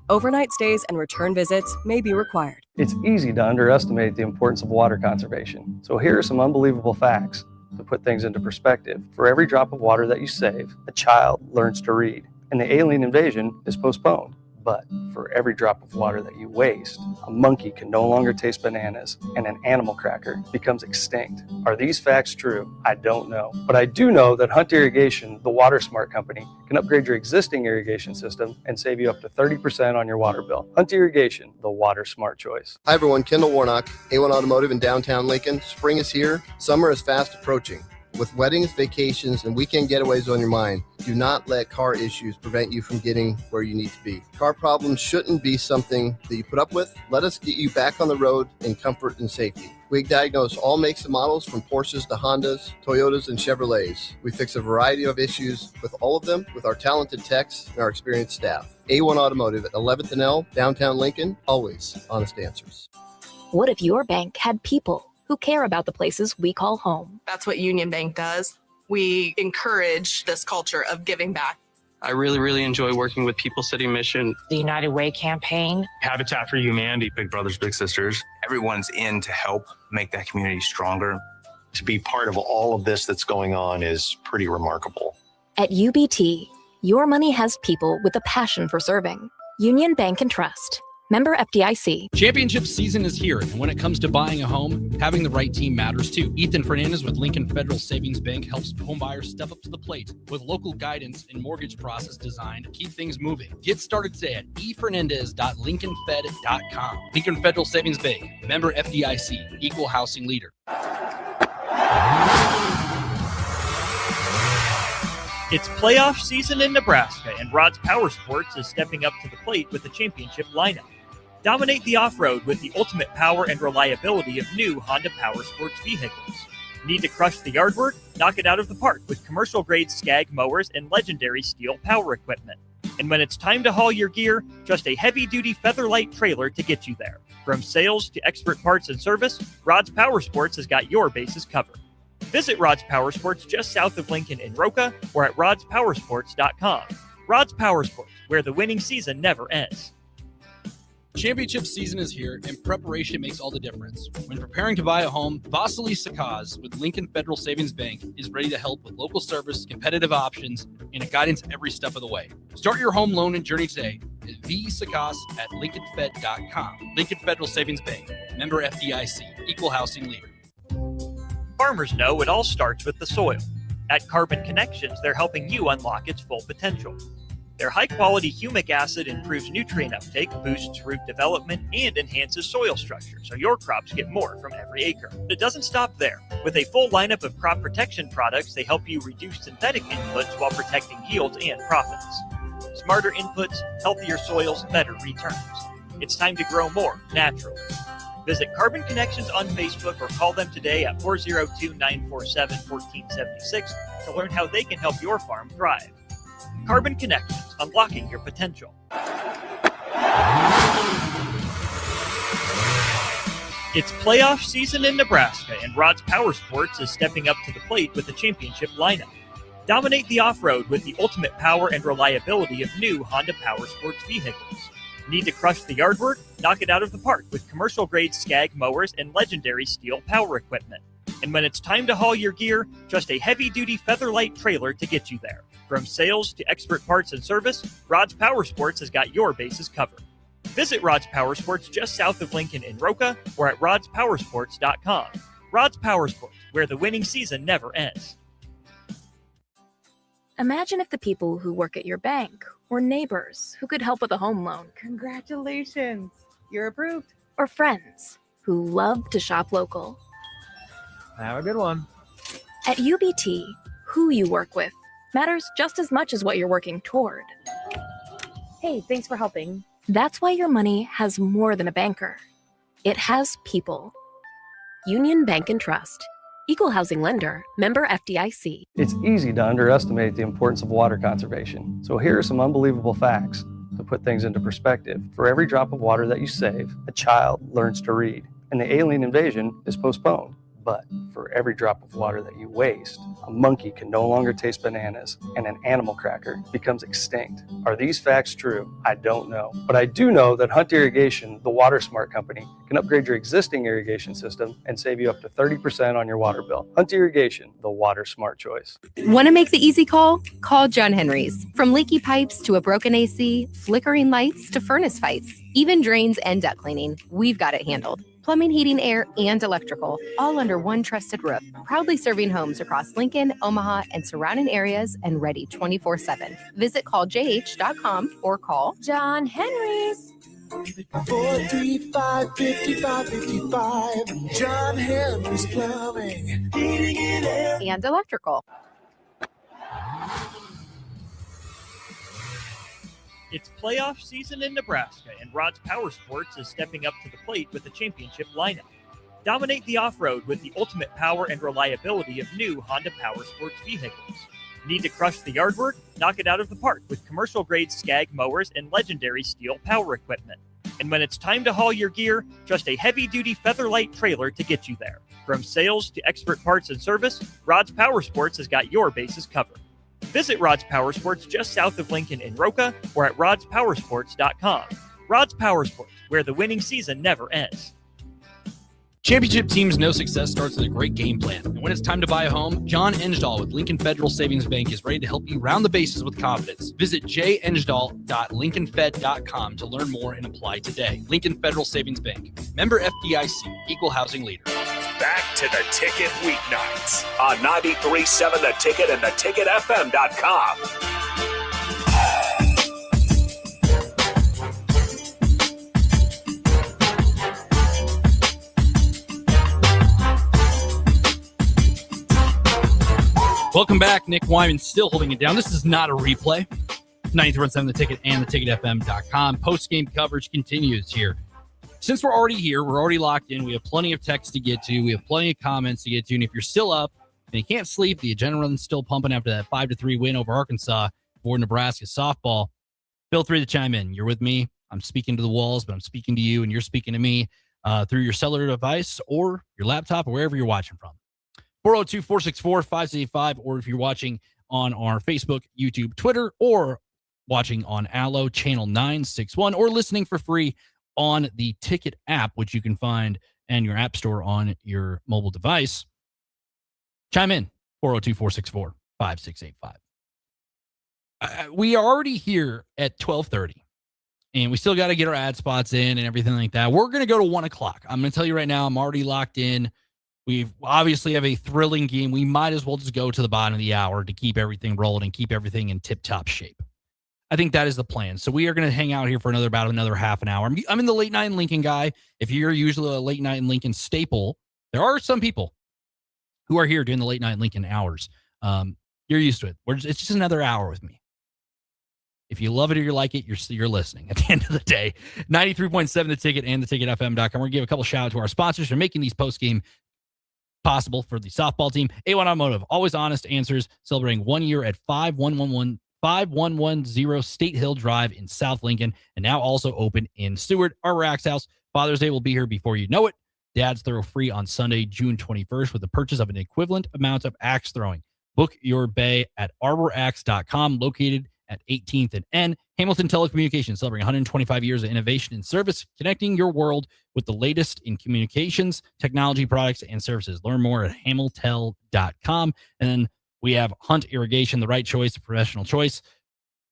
Speaker 3: Overnight stays and return visits may be required.
Speaker 7: It's easy to underestimate the importance of water conservation. So here are some unbelievable facts to put things into perspective. For every drop of water that you save, a child learns to read, and the alien invasion is postponed. But for every drop of water that you waste, a monkey can no longer taste bananas and an animal cracker becomes extinct. Are these facts true? I don't know. But I do know that Hunt Irrigation, the Water Smart company, can upgrade your existing irrigation system and save you up to 30% on your water bill. Hunt Irrigation, the Water Smart choice.
Speaker 1: Hi everyone, Kendall Warnock, A1 Automotive in downtown Lincoln. Spring is here, summer is fast approaching. With weddings, vacations, and weekend getaways on your mind, do not let car issues prevent you from getting where you need to be. Car problems shouldn't be something that you put up with. Let us get you back on the road in comfort and safety. We diagnose all makes and models from Porsches to Hondas, Toyotas, and Chevrolets. We fix a variety of issues with all of them with our talented techs and our experienced staff. A1 Automotive at 11th and L, downtown Lincoln, always honest answers.
Speaker 10: What if your bank had people who care about the places we call home?
Speaker 17: That's what Union Bank does. We encourage this culture of giving back.
Speaker 18: I really enjoy working with People City Mission.
Speaker 19: The United Way campaign.
Speaker 20: Habitat for Humanity, Big Brothers Big Sisters.
Speaker 21: Everyone's in to help make that community stronger. To be part of all of this that's going on is pretty remarkable.
Speaker 10: At UBT, your money has people with a passion for serving. Union Bank and Trust. Member FDIC.
Speaker 9: Championship season is here, and when it comes to buying a home, having the right team matters too. Ethan Fernandez with Lincoln Federal Savings Bank helps homebuyers step up to the plate with local guidance and mortgage process designed to keep things moving. Get started today at efernandez.lincolnfed.com. Lincoln Federal Savings Bank, member FDIC, equal housing leader.
Speaker 2: It's playoff season in Nebraska, and Rod's Power Sports is stepping up to the plate with a championship lineup. Dominate the off-road with the ultimate power and reliability of new Honda Power Sports vehicles. Need to crush the yard work? Knock it out of the park with commercial-grade Skag mowers and legendary steel power equipment. And when it's time to haul your gear, just a heavy-duty Featherlight trailer to get you there. From sales to expert parts and service, Rod's Power Sports has got your bases covered. Visit Rod's Power Sports just south of Lincoln in Roca or at rodspowersports.com. Rod's Power Sports, where the winning season never ends.
Speaker 9: Championship season is here, and preparation makes all the difference. When preparing to buy a home, Vasily Sakaz with Lincoln Federal Savings Bank is ready to help with local service, competitive options, and a guidance every step of the way. Start your home loan and journey today at vsakaz at lincolnfed.com. Lincoln Federal Savings Bank, member FDIC, equal housing leader.
Speaker 2: Farmers know it all starts with the soil. At Carbon Connections, they're helping you unlock its full potential. Their high-quality humic acid improves nutrient uptake, boosts root development, and enhances soil structure, so your crops get more from every acre. But it doesn't stop there. With a full lineup of crop protection products, they help you reduce synthetic inputs while protecting yields and profits. Smarter inputs, healthier soils, better returns. It's time to grow more naturally. Visit Carbon Connections on Facebook or call them today at 402-947-1476 to learn how they can help your farm thrive. Carbon Connections, unlocking your potential. It's playoff season in Nebraska, and Rod's Power Sports is stepping up to the plate with a championship lineup. Dominate the off-road with the ultimate power and reliability of new Honda Power Sports vehicles. Need to crush the yard work? Knock it out of the park with commercial-grade Skag mowers and legendary steel power equipment. And when it's time to haul your gear, just a heavy-duty Featherlight trailer to get you there. From sales to expert parts and service, Rod's Power Sports has got your bases covered. Visit Rod's Power Sports just south of Lincoln in Roca or at rodspowersports.com. Rod's Power Sports, where the winning season never ends.
Speaker 10: Imagine if the people who work at your bank or neighbors who could help with a home loan.
Speaker 15: Congratulations, you're approved.
Speaker 10: Or friends who love to shop local.
Speaker 15: Have a good one.
Speaker 10: At UBT, who you work with matters just as much as what you're working toward.
Speaker 15: Hey, thanks for helping.
Speaker 10: That's why your money has more than a banker. It has people. Union Bank and Trust. Equal housing lender, member FDIC.
Speaker 7: It's easy to underestimate the importance of water conservation. So here are some unbelievable facts to put things into perspective. For every drop of water that you save, a child learns to read, and the alien invasion is postponed. But for every drop of water that you waste, a monkey can no longer taste bananas and an animal cracker becomes extinct. Are these facts true? I don't know. But I do know that Hunt Irrigation, the water smart company, can upgrade your existing irrigation system and save you up to 30% on your water bill. Hunt Irrigation, the water smart choice.
Speaker 14: Want to make the easy call? Call John Henry's. From leaky pipes to a broken AC, flickering lights to furnace fights, even drains and duct cleaning, we've got it handled. Plumbing, heating, air, and electrical, all under one trusted roof. Proudly serving homes across Lincoln, Omaha, and surrounding areas, and ready 24/7. Visit calljh.com or call John Henry's.
Speaker 13: 435-5555. John Henry's Plumbing, heating, and air.
Speaker 14: And electrical.
Speaker 2: It's playoff season in Nebraska, and Rod's Power Sports is stepping up to the plate with a championship lineup. Dominate the off-road with the ultimate power and reliability of new Honda Power Sports vehicles. Need to crush the yard work? Knock it out of the park with commercial-grade Skag mowers and legendary steel power equipment. And when it's time to haul your gear, trust a heavy-duty Featherlight trailer to get you there. From sales to expert parts and service, Rod's Power Sports has got your bases covered. Visit Rod's Power Sports just south of Lincoln in Roca or at rodspowersports.com. Rod's Power Sports, where the winning season never ends.
Speaker 9: Championship teams know success starts with a great game plan. And when it's time to buy a home, John Engdahl with Lincoln Federal Savings Bank is ready to help you round the bases with confidence. Visit jengdahl.lincolnfed.com to learn more and apply today. Lincoln Federal Savings Bank. Member FDIC. Equal housing leader.
Speaker 8: Back to the Ticket weeknights on 93.7 The Ticket and theticketfm.com.
Speaker 9: Welcome back. Nick Wyman still holding it down. This is not a replay. 93.7 The Ticket and theticketfm.com. Post-game coverage continues here. Since we're already here, we're already locked in. We have plenty of text to get to. We have plenty of comments to get to. And if you're still up and you can't sleep, the adrenaline's still pumping after that 5-3 win over Arkansas for Nebraska softball, feel free to chime in. You're with me. I'm speaking to the walls, but I'm speaking to you, and you're speaking to me through your cellular device or your laptop or wherever you're watching from. 402-464-5685, or if you're watching on our Facebook, YouTube, Twitter, or watching on Allo Channel 961, or listening for free on the Ticket app, which you can find in your app store on your mobile device. Chime in, 402-464-5685. We are already here at 12:30, and we still got to get our ad spots in and everything like that. We're going to go to 1 o'clock. I'm going to tell you right now, I'm already locked in. We obviously have a thrilling game. We might as well just go to the bottom of the hour to keep everything rolling and keep everything in tip-top shape. I think that is the plan. So we are going to hang out here for about another half an hour. I'm in the late night in Lincoln guy. If you're usually a late night in Lincoln staple, there are some people who are here during the late night in Lincoln hours. You're used to it. It's just another hour with me. If you love it or you like it, you're listening. At the end of the day, 93.7 The Ticket and theticketfm.com. We're going to give a couple shout out to our sponsors for making these post-game possible for the softball team. A1 Automotive, always honest answers, celebrating 1 year at 5110 State Hill Drive in South Lincoln, and now also open in Seward. Arbor Axe House. Father's Day will be here before you know it. Dads throw free on Sunday, June 21st with the purchase of an equivalent amount of axe throwing. Book your bay at arbораxe.com, located at 18th and N. Hamilton Telecommunications, celebrating 125 years of innovation and service, connecting your world with the latest in communications, technology products, and services. Learn more at hamiltel.com. And then we have Hunt Irrigation, the right choice, the professional choice,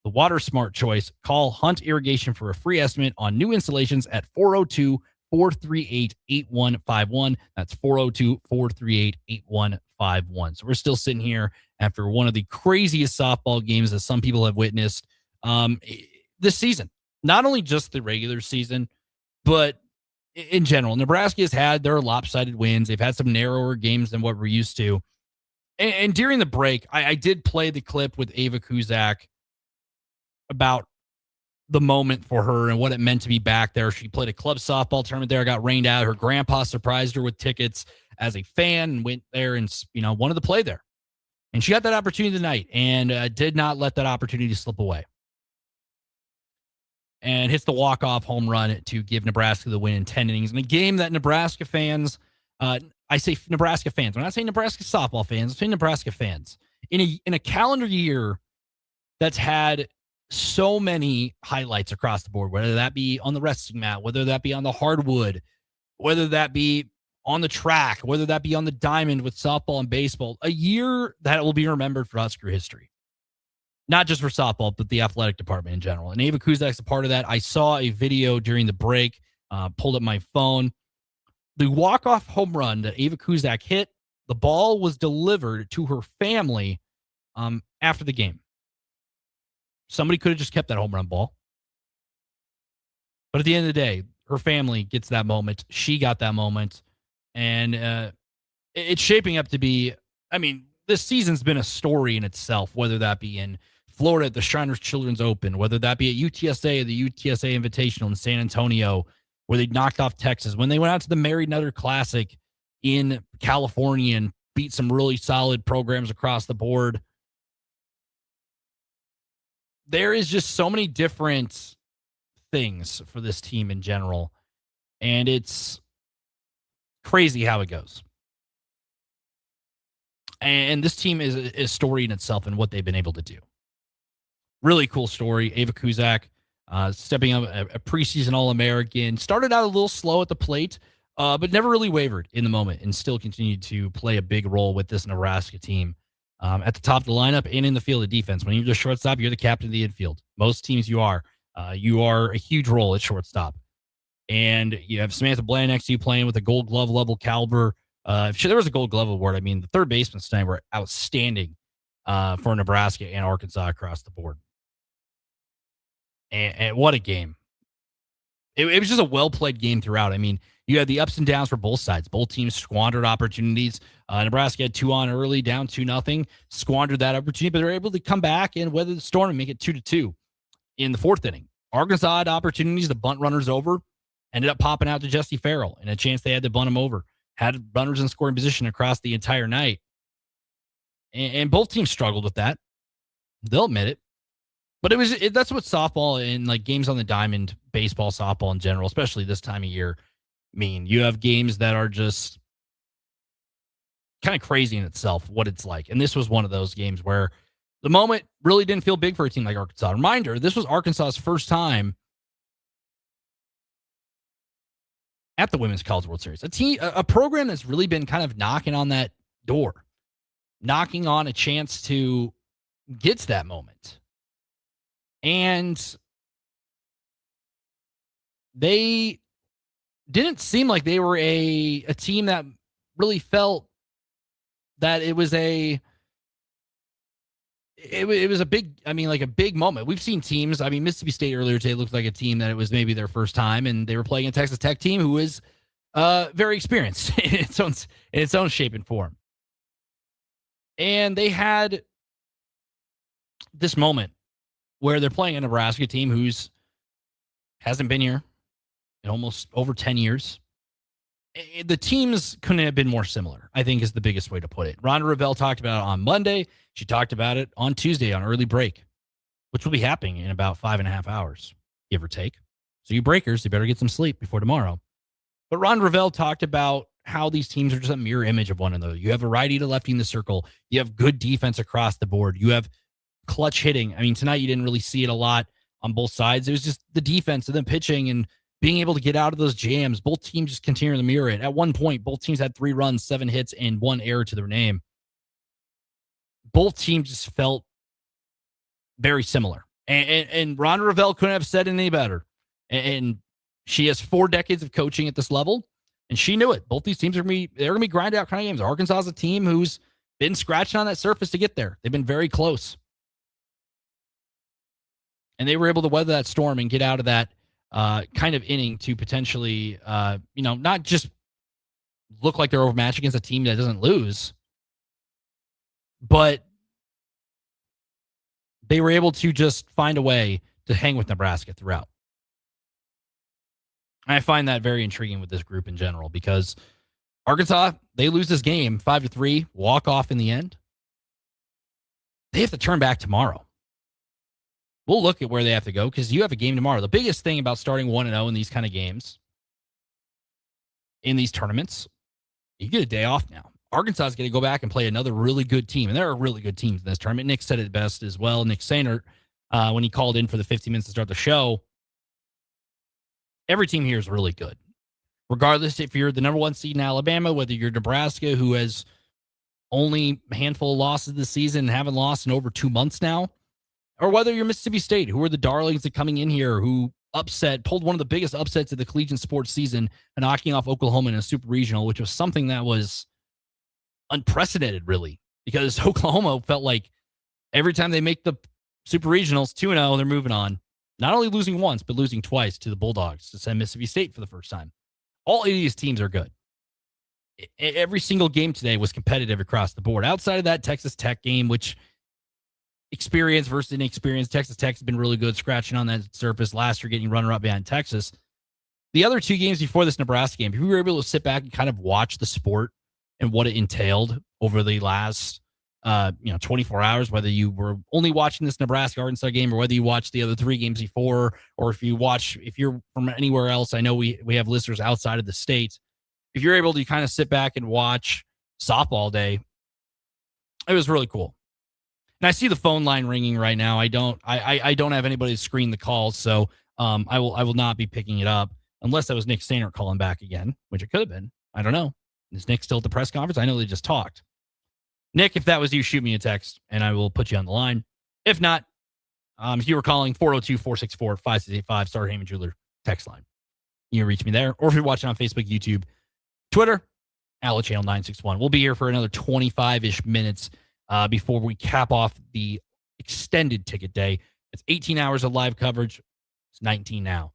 Speaker 9: the water smart choice. Call Hunt Irrigation for a free estimate on new installations at 402-438-8151. That's 402-438-8151. So we're still sitting here after one of the craziest softball games that some people have witnessed this season. Not only just the regular season, but in general. Nebraska has had their lopsided wins. They've had some narrower games than what we're used to. And during the break, I did play the clip with Ava Kuzak about the moment for her and what it meant to be back there. She played a club softball tournament there, got rained out. Her grandpa surprised her with tickets as a fan and went there and, wanted to play there. And she got that opportunity tonight and did not let that opportunity slip away. And hits the walk-off home run to give Nebraska the win in 10 innings. In a game that Nebraska fans, I say Nebraska fans. When I say Nebraska softball fans, I'm saying Nebraska fans. In a calendar year that's had so many highlights across the board, whether that be on the wrestling mat, whether that be on the hardwood, whether that be on the track, whether that be on the diamond with softball and baseball, a year that will be remembered for Husker history. Not just for softball, but the athletic department in general. And Ava Kuzak's a part of that. I saw a video during the break, pulled up my phone. The walk-off home run that Ava Kuzak hit, the ball was delivered to her family after the game. Somebody could have just kept that home run ball. But at the end of the day, her family gets that moment. She got that moment. And it's shaping up to be, I mean, this season's been a story in itself, whether that be in Florida at the Shriners Children's Open, whether that be at UTSA, the UTSA Invitational in San Antonio, where they knocked off Texas, when they went out to the Mary Nutter Classic in California and beat some really solid programs across the board. There is just so many different things for this team in general, and it's crazy how it goes. And this team is a story in itself and what they've been able to do. Really cool story. Ava Kuzak stepping up, a preseason All-American. Started out a little slow at the plate, but never really wavered in the moment and still continued to play a big role with this Nebraska team at the top of the lineup and in the field of defense. When you're the shortstop, you're the captain of the infield. Most teams you are. You are a huge role at shortstop. And you have Samantha Bland next to you playing with a Gold Glove level caliber. If there was a Gold Glove award, I mean, the third basemen tonight were outstanding for Nebraska and Arkansas across the board. And what a game. It was just a well-played game throughout. I mean, you had the ups and downs for both sides. Both teams squandered opportunities. Nebraska had 2 on early, down 2-0, squandered that opportunity, but they were able to come back and weather the storm and make it 2-2 in the 4th inning. Arkansas had opportunities to bunt runners over, ended up popping out to Jesse Farrell, and a chance they had to bunt him over. Had runners in scoring position across the entire night. And both teams struggled with that. They'll admit it. But that's what softball and like games on the diamond, baseball, softball in general, especially this time of year, mean. You have games that are just kind of crazy in itself, what it's like. And this was one of those games where the moment really didn't feel big for a team like Arkansas. Reminder, this was Arkansas's first time at the Women's College World Series. A program that's really been kind of knocking on that door, knocking on a chance to get to that moment. And they didn't seem like they were a team that really felt that it was a big, I mean, like a big moment. We've seen teams, I mean, Mississippi State earlier today looked like a team that it was maybe their first time, and they were playing a Texas Tech team who is very experienced in its own shape and form. And they had this moment where they're playing a Nebraska team who's hasn't been here in almost over 10 years. The teams couldn't have been more similar, I think is the biggest way to put it. Rhonda Revelle talked about it on Monday. She talked about it on Tuesday on early break, which will be happening in about 5.5 hours, give or take. So you breakers, you better get some sleep before tomorrow. But Rhonda Revelle talked about how these teams are just a mirror image of one another. You have a righty to lefty in the circle. You have good defense across the board. You have clutch hitting. I mean, tonight you didn't really see it a lot on both sides. It was just the defense and then pitching and being able to get out of those jams. Both teams just continue to mirror it. At one point, both teams had 3 runs, 7 hits, and 1 error to their name. Both teams just felt very similar. And Rhonda Revelle couldn't have said it any better. And she has 4 decades of coaching at this level, and she knew it. Both these teams they're going to be grind out kind of games. Arkansas is a team who's been scratching on that surface to get there. They've been very close. And they were able to weather that storm and get out of that kind of inning to potentially, not just look like they're overmatched against a team that doesn't lose, but they were able to just find a way to hang with Nebraska throughout. I find that very intriguing with this group in general because Arkansas, they lose this game 5-3, walk off in the end. They have to turn back tomorrow. We'll look at where they have to go because you have a game tomorrow. The biggest thing about starting 1-0 in these kind of games, in these tournaments, You get a day off now. Arkansas is going to go back and play another really good team, and there are really good teams in this tournament. Nick said it best as well. Nick Sainert, when he called in for the 50 minutes to start the show, every team here is really good. Regardless if you're the number 1 seed in Alabama, whether you're Nebraska, who has only a handful of losses this season and haven't lost in over 2 months now, or whether you're Mississippi State, who are the darlings that coming in here, who pulled one of the biggest upsets of the collegiate sports season, knocking off Oklahoma in a super regional, which was something that was unprecedented, really, because Oklahoma felt like every time they make the super regionals 2-0, they're moving on. Not only losing once, but losing twice to the Bulldogs to send Mississippi State for the first time. All 8 of these teams are good. Every single game today was competitive across the board. Outside of that Texas Tech game, which experience versus inexperience, Texas Tech has been really good, scratching on that surface last year, getting runner-up behind Texas. The other 2 games before this Nebraska game, if you were able to sit back and kind of watch the sport and what it entailed over the last 24 hours, whether you were only watching this Nebraska-Arkansas game or whether you watched the other 3 games before, or if you're from anywhere else, I know we have listeners outside of the state. If you're able to kind of sit back and watch softball day, it was really cool. And I see the phone line ringing right now. I don't have anybody to screen the call, so I will not be picking it up unless that was Nick Sainert calling back again, which it could have been. I don't know. Is Nick still at the press conference? I know they just talked. Nick, if that was you, shoot me a text, and I will put you on the line. If not, if you were calling 402-464-5685, Starter Heyman Jeweler text line. You can reach me there. Or if you're watching on Facebook, YouTube, Twitter, Channel 961. We'll be here for another 25-ish minutes before we cap off the extended ticket day. It's 18 hours of live coverage. It's 19 now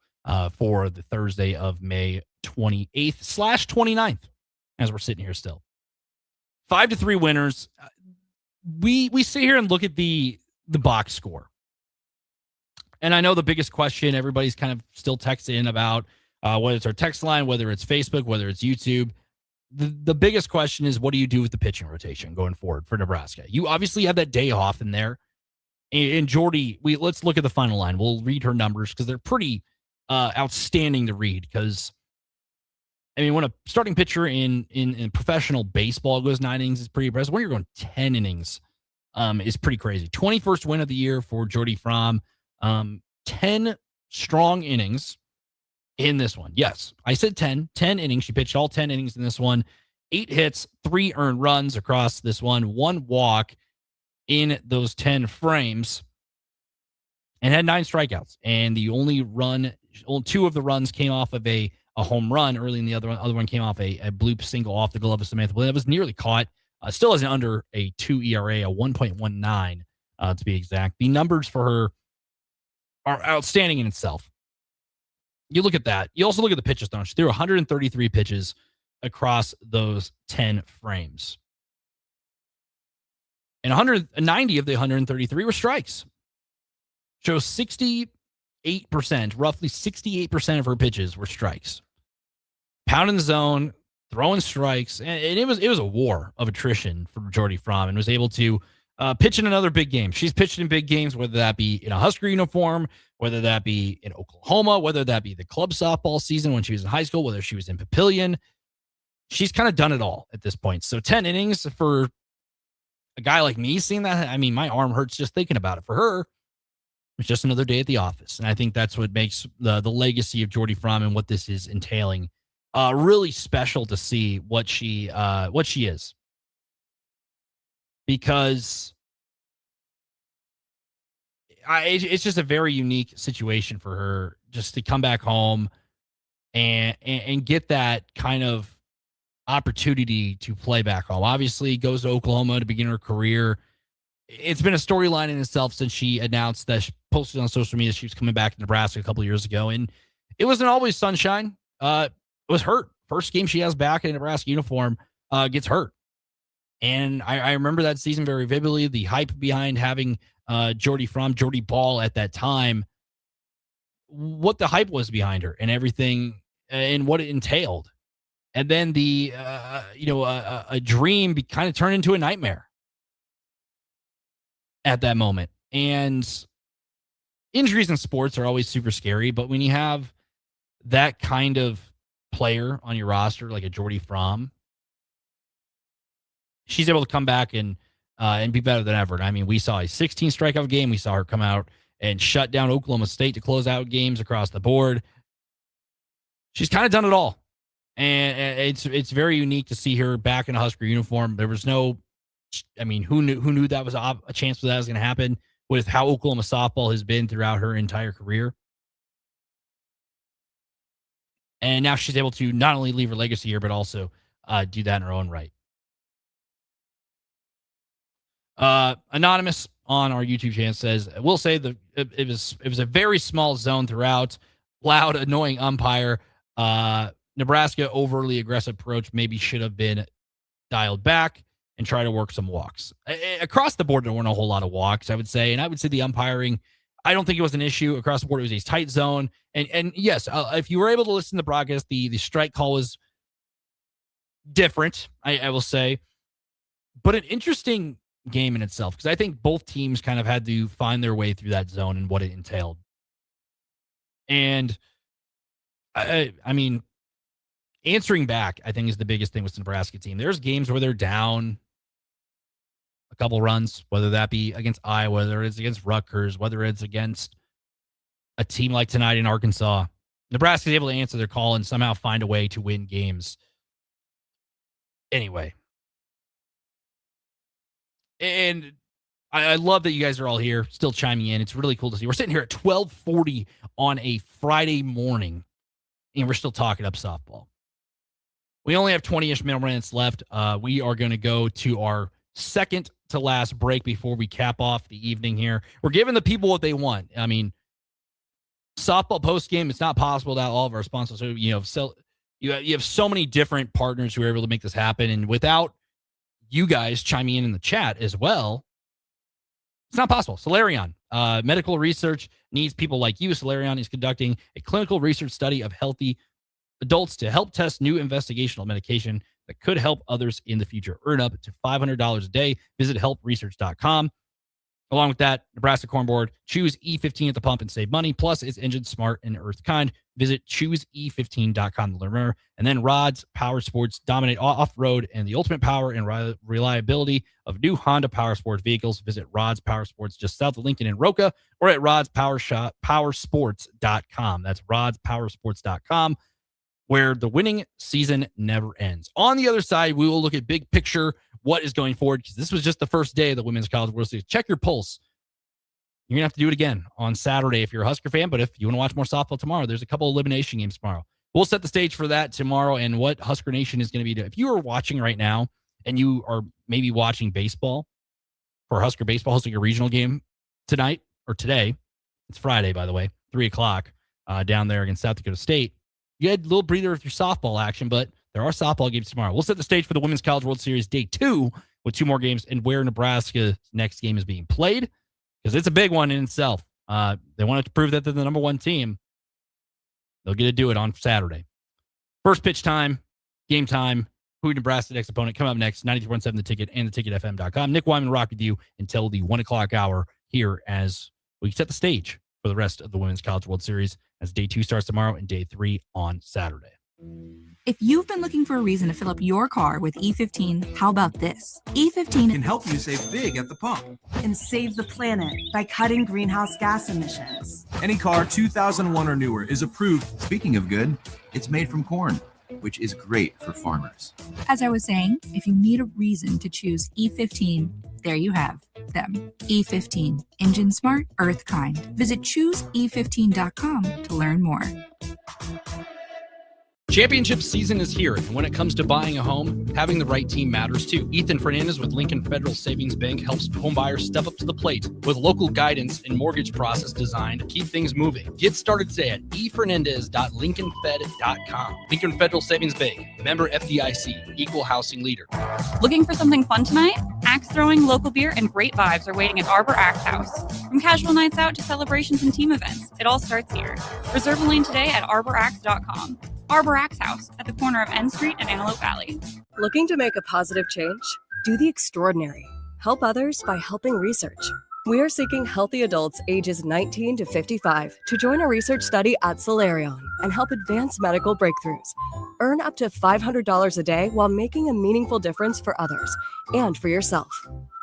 Speaker 9: for the Thursday of May 28th/29th, as we're sitting here still. 5-3 winners. We sit here and look at the box score. And I know the biggest question everybody's kind of still texting in about, whether it's our text line, whether it's Facebook, whether it's YouTube. The biggest question is, what do you do with the pitching rotation going forward for Nebraska? You obviously have that day off in there. And Jordy, let's look at the final line. We'll read her numbers because they're pretty outstanding to read. Because, I mean, when a starting pitcher in professional baseball goes 9 innings, it's pretty impressive. When you're going 10 innings, is pretty crazy. 21st win of the year for Jordy Fromm. 10 strong innings in this one. Yes, I said 10 innings. She pitched all 10 innings in this one. 8 hits, 3 earned runs across this one, 1 walk in those 10 frames, and had 9 strikeouts. And the only 2 of the runs came off of a home run early, in the other one came off a bloop single off the glove of Samantha Blinn. That was nearly caught. Still has an under a 2 ERA, a 1.19 to be exact. The numbers for her are outstanding in itself. You look at that. You also look at the pitches thrown. She threw 133 pitches across those 10 frames. And 190 of the 133 were strikes. Shows 68%, roughly 68% of her pitches were strikes. Pounding the zone, throwing strikes, and it was a war of attrition for Jordy Fromm, and was able to pitch in another big game. She's pitched in big games, whether that be in a Husker uniform, whether that be in Oklahoma, whether that be the club softball season when she was in high school, whether she was in Papillion. She's kind of done it all at this point. So 10 innings for a guy like me seeing that, I mean, my arm hurts just thinking about it. For her, it's just another day at the office. And I think that's what makes the legacy of Jordy Fromm and what this is entailing really special to see what she is. Because it's just a very unique situation for her just to come back home and get that kind of opportunity to play back home. Obviously, goes to Oklahoma to begin her career. It's been a storyline in itself since she announced that she posted on social media she was coming back to Nebraska a couple of years ago. And it wasn't always sunshine. It was hurt. First game she has back in a Nebraska uniform gets hurt. And I remember that season very vividly. The hype behind having Jordy Fromm, Jordy Ball at that time, what the hype was behind her and everything and what it entailed. And then a dream kind of turned into a nightmare at that moment. And injuries in sports are always super scary, but when you have that kind of player on your roster, like a Jordy Fromm, she's able to come back and be better than ever. And I mean, we saw a 16 strikeout game. We saw her come out and shut down Oklahoma State to close out games across the board. She's kind of done it all. And it's very unique to see her back in a Husker uniform. There was no, I mean, who knew that was a chance for that was going to happen with how Oklahoma softball has been throughout her entire career. And now she's able to not only leave her legacy here, but also do that in her own right. Anonymous on our YouTube channel says, we'll say it was a very small zone throughout. Loud, annoying umpire. Nebraska overly aggressive approach maybe should have been dialed back and try to work some walks. Across the board, there weren't a whole lot of walks, I would say. And I would say the umpiring, I don't think it was an issue. Across the board, it was a tight zone. And yes, if you were able to listen to the broadcast, the strike call was different, I will say. But an interesting game in itself, because I think both teams kind of had to find their way through that zone and what it entailed. And I mean, answering back, I think, is the biggest thing with the Nebraska team. There's games where they're down a couple runs, whether that be against Iowa, whether it's against Rutgers, whether it's against a team like tonight in Arkansas. Nebraska is able to answer their call and somehow find a way to win games. Anyway. And I love that you guys are all here, still chiming in. It's really cool to see. We're sitting here at 12:40 on a Friday morning, and we're still talking up softball. We only have 20-ish minutes left. We are going to go to our second to last break before we cap off the evening here. We're giving the people what they want. I mean, softball postgame, it's not possible without all of our sponsors. So, you have so many different partners who are able to make this happen. And without you guys chiming in the chat as well, it's not possible. Solarion, medical research needs people like you. Solarion is conducting a clinical research study of healthy adults to help test new investigational medication that could help others in the future. Earn up to $500 a day. Visit helpresearch.com. Along with that, Nebraska Corn Board, choose E15 at the pump and save money. Plus, it's engine smart and earth kind. Visit choosE15.com to learn more. And then Rods Power Sports dominate off-road and the ultimate power and reliability of new Honda Power Sports vehicles. Visit Rods Power Sports just south of Lincoln in Roca or at rodspowersports.com. That's rodspowersports.com, where the winning season never ends. On the other side, we will look at big picture, what is going forward, because this was just the first day of the Women's College World Series. Check your pulse. You're going to have to do it again on Saturday if you're a Husker fan, but if you want to watch more softball tomorrow, there's a couple elimination games tomorrow. We'll set the stage for that tomorrow and what Husker Nation is going to be doing. If you are watching right now and you are maybe watching baseball for Husker baseball, hosting a regional game tonight or today, it's Friday, by the way, 3 o'clock down there against South Dakota State. You had a little breather with your softball action, but there are softball games tomorrow. We'll set the stage for the Women's College World Series Day 2 with 2 more games and where Nebraska's next game is being played, because it's a big one in itself. They wanted to prove that they're the number 1 team. They'll get to do it on Saturday. First pitch time, game time, who Nebraska's next opponent. Come up next, 93.7 The Ticket and theticketfm.com. Nick Wyman rock with you until the 1 o'clock hour here as we set the stage for the rest of the Women's College World Series as Day 2 starts tomorrow and Day 3 on Saturday.
Speaker 11: If you've been looking for a reason to fill up your car with E15, how about this? E15
Speaker 12: can help you save big at the pump
Speaker 16: and save the planet by cutting greenhouse gas emissions.
Speaker 12: Any car 2001 or newer is approved. Speaking of good, it's made from corn, which is great for farmers.
Speaker 11: As I was saying, if you need a reason to choose E15, there you have them. E15, engine smart, earth kind. Visit choosE15.com to learn more.
Speaker 9: Championship season is here, and when it comes to buying a home, having the right team matters too. Ethan Fernandez with Lincoln Federal Savings Bank helps homebuyers step up to the plate with local guidance and mortgage process designed to keep things moving. Get started today at efernandez.lincolnfed.com. Lincoln Federal Savings Bank, member FDIC, equal housing leader.
Speaker 6: Looking for something fun tonight? Axe throwing, local beer, and great vibes are waiting at Arbor Axe House. From casual nights out to celebrations and team events, it all starts here. Reserve a lane today at arbораxe.com. Arbor Axe House at the corner of N Street and Antelope Valley.
Speaker 3: Looking to make a positive change? Do the extraordinary. Help others by helping research. We are seeking healthy adults ages 19 to 55 to join a research study at Solarion and help advance medical breakthroughs. Earn up to $500 a day while making a meaningful difference for others and for yourself.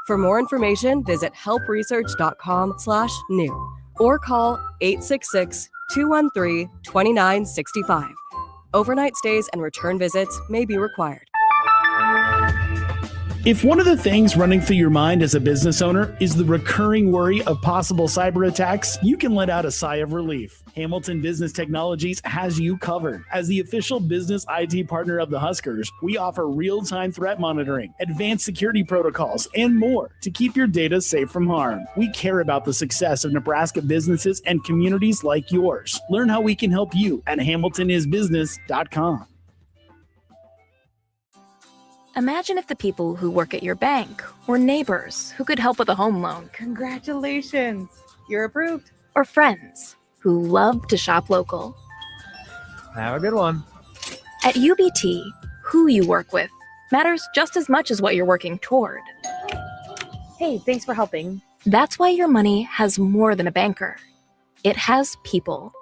Speaker 3: For more information, visit helpresearch.com/new or call 866-213-2965. Overnight stays and return visits may be required.
Speaker 5: If one of the things running through your mind as a business owner is the recurring worry of possible cyber attacks, you can let out a sigh of relief. Hamilton Business Technologies has you covered. As the official business IT partner of the Huskers, we offer real-time threat monitoring, advanced security protocols, and more to keep your data safe from harm. We care about the success of Nebraska businesses and communities like yours. Learn how we can help you at hamiltonisbusiness.com.
Speaker 10: Imagine if the people who work at your bank were neighbors who could help with a home loan.
Speaker 15: Congratulations. You're approved.
Speaker 10: Or friends who love to shop local.
Speaker 15: Have a good one.
Speaker 10: At UBT, who you work with matters just as much as what you're working toward.
Speaker 15: Hey, thanks for helping.
Speaker 10: That's why your money has more than a banker. It has people.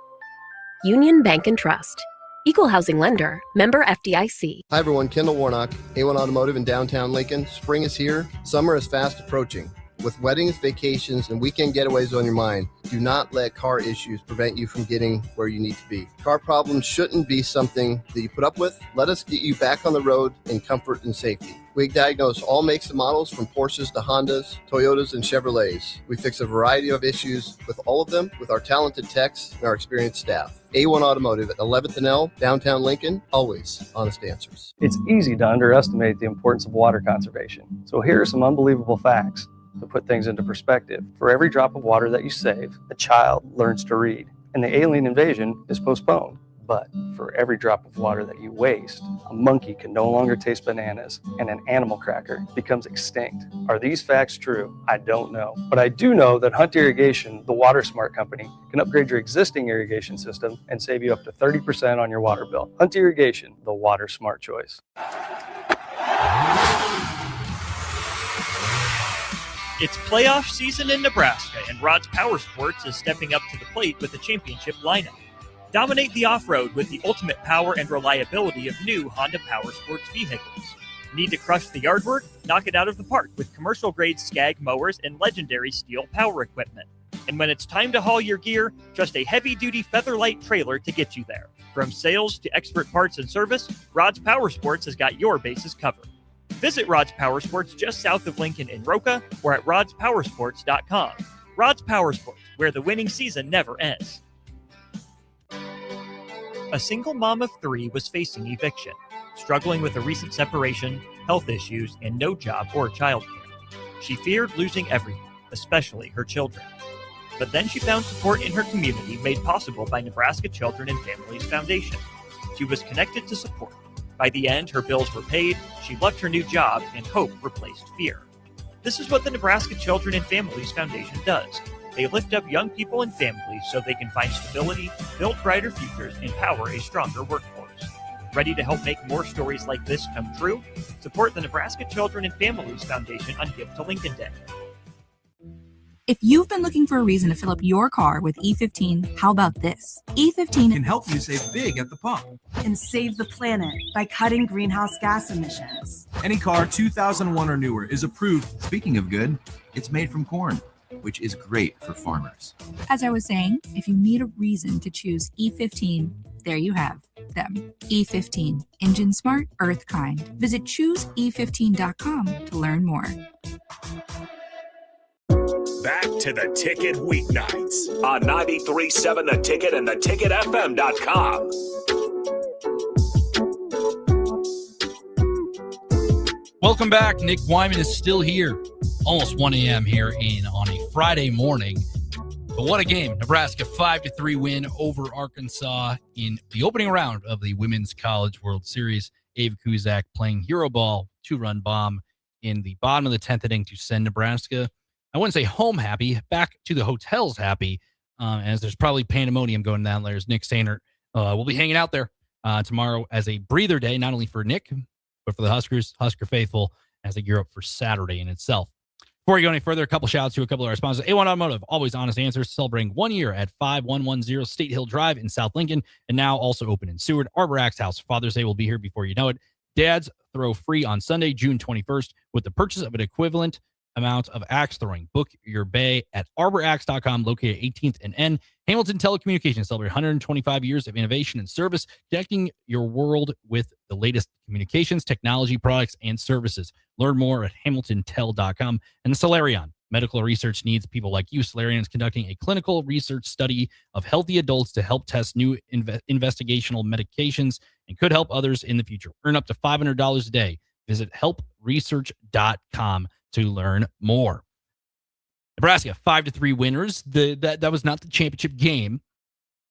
Speaker 10: Union Bank and Trust. Equal housing lender. Member FDIC.
Speaker 1: Hi everyone, Kendall Warnock, A1 Automotive in downtown Lincoln. Spring is here. Summer is fast approaching. With weddings, vacations, and weekend getaways on your mind, do not let car issues prevent you from getting where you need to be. Car problems shouldn't be something that you put up with. Let us get you back on the road in comfort and safety. We diagnose all makes and models from Porsches to Hondas, Toyotas, and Chevrolets. We fix a variety of issues with all of them with our talented techs and our experienced staff. A1 Automotive at 11th and L, downtown Lincoln, always honest answers.
Speaker 7: It's easy to underestimate the importance of water conservation. So here are some unbelievable facts to put things into perspective. For every drop of water that you save, a child learns to read, and the alien invasion is postponed. But for every drop of water that you waste, a monkey can no longer taste bananas, and an animal cracker becomes extinct. Are these facts true? I don't know. But I do know that Hunt Irrigation, the Water Smart company, can upgrade your existing irrigation system and save you up to 30% on your water bill. Hunt Irrigation, the Water Smart choice.
Speaker 2: It's playoff season in Nebraska, and Rod's Power Sports is stepping up to the plate with a championship lineup. Dominate the off-road with the ultimate power and reliability of new Honda Power Sports vehicles. Need to crush the yard work? Knock it out of the park with commercial-grade Skag mowers and legendary steel power equipment. And when it's time to haul your gear, trust a heavy-duty Featherlight trailer to get you there. From sales to expert parts and service, Rod's Power Sports has got your bases covered. Visit Rod's Power Sports just south of Lincoln in Roca or at rodspowersports.com. Rod's Power Sports, where the winning season never ends. A single mom of 3 was facing eviction, struggling with a recent separation, health issues, and no job or childcare. She feared losing everything, especially her children. But then she found support in her community made possible by Nebraska Children and Families Foundation. She was connected to support. By the end, her bills were paid, she loved her new job, and hope replaced fear. This is what the Nebraska Children and Families Foundation does. They lift up young people and families so they can find stability, build brighter futures, and power a stronger workforce. Ready to help make more stories like this come true? Support the Nebraska Children and Families Foundation on Give to Lincoln Day.
Speaker 11: If you've been looking for a reason to fill up your car with E15, how about this? E15
Speaker 12: can help you save big at the pump.
Speaker 16: And save the planet by cutting greenhouse gas emissions.
Speaker 12: Any car 2001 or newer is approved. Speaking of good, it's made from corn, which is great for farmers.
Speaker 11: As I was saying, if you need a reason to choose E15, there you have them. E15, engine smart, earth kind. Visit chooseE15.com to learn more.
Speaker 8: Back to the Ticket weeknights on 93.7 The Ticket and theticketfm.com.
Speaker 9: Welcome back. Nick Wyman is still here. Almost 1 a.m. here on a Friday morning. But what a game. Nebraska 5-3 win over Arkansas in the opening round of the Women's College World Series. Ava Kuzak playing hero ball, 2-run bomb in the bottom of the 10th inning to send Nebraska, I wouldn't say home happy, back to the hotels happy, as there's probably pandemonium going down there as Nick Sainert will be hanging out there tomorrow as a breather day, not only for Nick, but for the Husker faithful as they gear up for Saturday in itself. Before we go any further, a couple shout outs to a couple of our sponsors. A1 Automotive, always honest answers, celebrating 1 year at 5110 State Hill Drive in South Lincoln, and now also open in Seward. Arbor Axe House, Father's Day will be here before you know it. Dads throw free on Sunday, June 21st, with the purchase of an equivalent amount of axe throwing. Book your bay at arbораxe.com, located 18th and N. Hamilton Telecommunications celebrate 125 years of innovation and service, connecting your world with the latest communications, technology, products, and services. Learn more at hamiltontel.com. And the Solarion medical research needs people like you. Solarion is conducting a clinical research study of healthy adults to help test new investigational medications and could help others in the future. Earn up to $500 a day. Visit helpresearch.com to learn more. Nebraska 5-3 winners. That was not the championship game.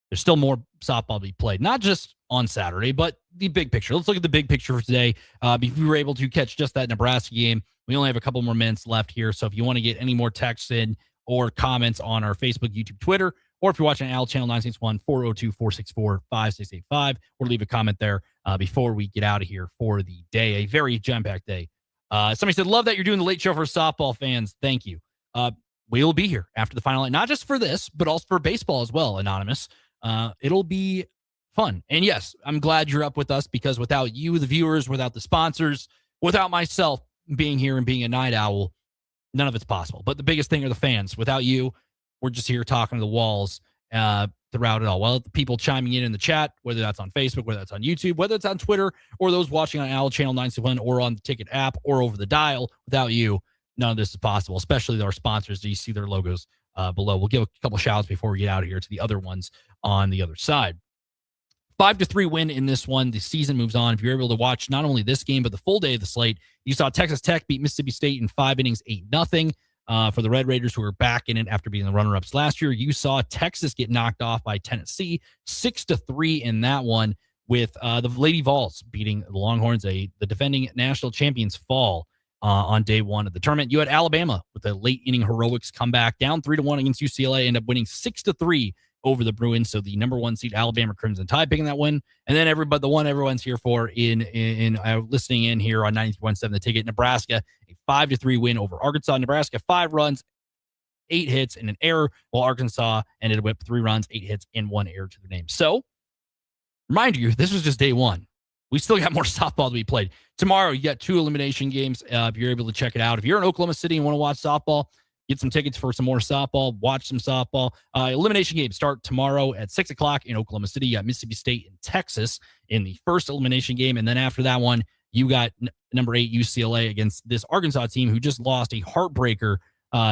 Speaker 9: There's still more softball to be played, not just on Saturday, but the big picture. Let's look at the big picture for today. If we were able to catch just that Nebraska game, we only have a couple more minutes left here. So if you want to get any more texts in or comments on our Facebook, YouTube, Twitter, or if you're watching Al Channel 961 402-464-5685, or leave a comment there before we get out of here for the day. A very jam-packed day. Somebody said, love that you're doing the late show for softball fans. Thank you. We will be here after the final night, not just for this, but also for baseball as well, Anonymous. It'll be fun. And yes, I'm glad you're up with us, because without you, the viewers, without the sponsors, without myself being here and being a night owl, none of it's possible. But the biggest thing are the fans. Without you, we're just here talking to the walls throughout it all. Well, the people chiming in the chat, whether that's on Facebook, whether that's on YouTube, whether it's on Twitter, or those watching on Al Channel 961 or on the Ticket app or over the dial, without you, none of this is possible, especially our sponsors. You see their logos below. We'll give a couple shout outs before we get out of here to the other ones on the other side. 5-3 win in this one. The season moves on. If you're able to watch not only this game, but the full day of the slate, you saw Texas Tech beat Mississippi State in 5 innings, 8-0. For the Red Raiders, who were back in it after being the runner-ups last year, you saw Texas get knocked off by Tennessee 6-3 in that one, with the Lady Vols beating the Longhorns, the defending national champions, fall on day one of the tournament. You had Alabama with a late inning heroics comeback, down 3-1 against UCLA, end up winning 6-3 over the Bruins. So the number one seed Alabama Crimson Tide picking that win. And then the one everyone's here for in listening in here on 93.7 The Ticket, Nebraska, a 5-3 win over Arkansas. Nebraska, 5 runs, 8 hits, and an error, while Arkansas ended with 3 runs, 8 hits, and 1 error to their name. So, remind you, this was just day one. We still got more softball to be played. Tomorrow, you got 2 elimination games. If you're able to check it out. If you're in Oklahoma City and want to watch softball, get some tickets for some more softball, watch some softball. Elimination games start tomorrow at 6 o'clock in Oklahoma City. You got Mississippi State and Texas in the first elimination game. And then after that one, you got number 8 UCLA against this Arkansas team who just lost a heartbreaker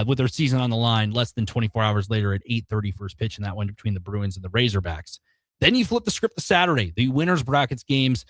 Speaker 9: with their season on the line less than 24 hours later at 8:30 first pitch in that one between the Bruins and the Razorbacks. Then you flip the script to Saturday, the winners brackets games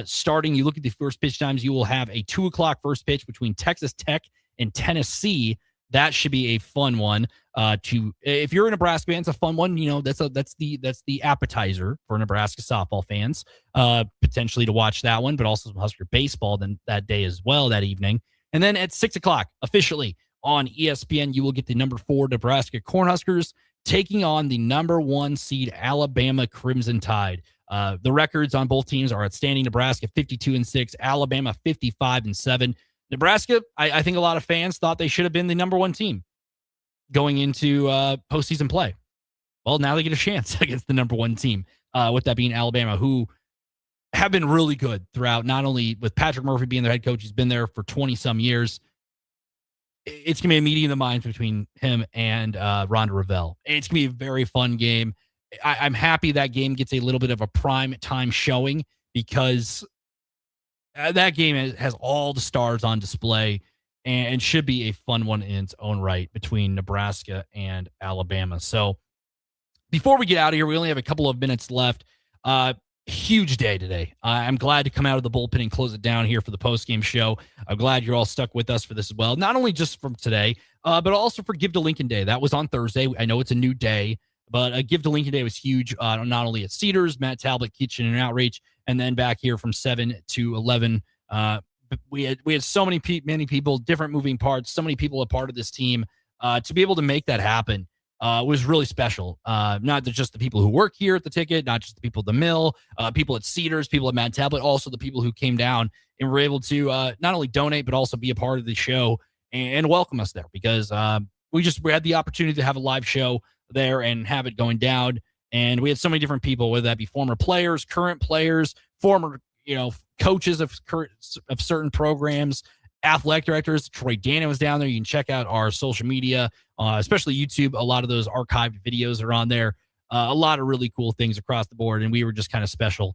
Speaker 9: starting. You look at the first pitch times. You will have a 2 o'clock first pitch between Texas Tech and Tennessee. That should be a fun one. If you're a Nebraska fan, it's a fun one. You know, that's the appetizer for Nebraska softball fans, potentially to watch that one, but also some Husker baseball then that day as well, that evening. And then at 6 o'clock, officially on ESPN, you will get the number 4 Nebraska Cornhuskers taking on the number 1 seed Alabama Crimson Tide. The records on both teams are outstanding. Nebraska 52-6, Alabama 55-7. Nebraska, I think a lot of fans thought they should have been the number 1 team going into postseason play. Well, now they get a chance against the number 1 team, with that being Alabama, who have been really good throughout, not only with Patrick Murphy being their head coach, he's been there for 20-some years. It's going to be a meeting of the minds between him and Ronda Revelle. It's going to be a very fun game. I'm happy that game gets a little bit of a prime time showing, because that game has all the stars on display and should be a fun one in its own right between Nebraska and Alabama. So before we get out of here, we only have a couple of minutes left. Huge day today. I'm glad to come out of the bullpen and close it down here for the postgame show. I'm glad you're all stuck with us for this as well. Not only just from today, but also for Give to Lincoln Day. That was on Thursday. I know it's a new day, but Give to Lincoln Day was huge, not only at Cedars, Matt Talbot Kitchen and Outreach, and then back here from 7 to 11. We had so many people, different moving parts, so many people a part of this team. To be able to make that happen was really special. Not just the people who work here at the Ticket, not just the people at the mill, people at Cedars, people at Matt Tablet, also the people who came down and were able to not only donate, but also be a part of the show and welcome us there, because we had the opportunity to have a live show there and have it going down. And we had so many different people, whether that be former players, current players, former, coaches of certain programs, athletic directors. Troy Dana was down there. You can check out our social media, especially YouTube. A lot of those archived videos are on there. A lot of really cool things across the board. And we were just kind of special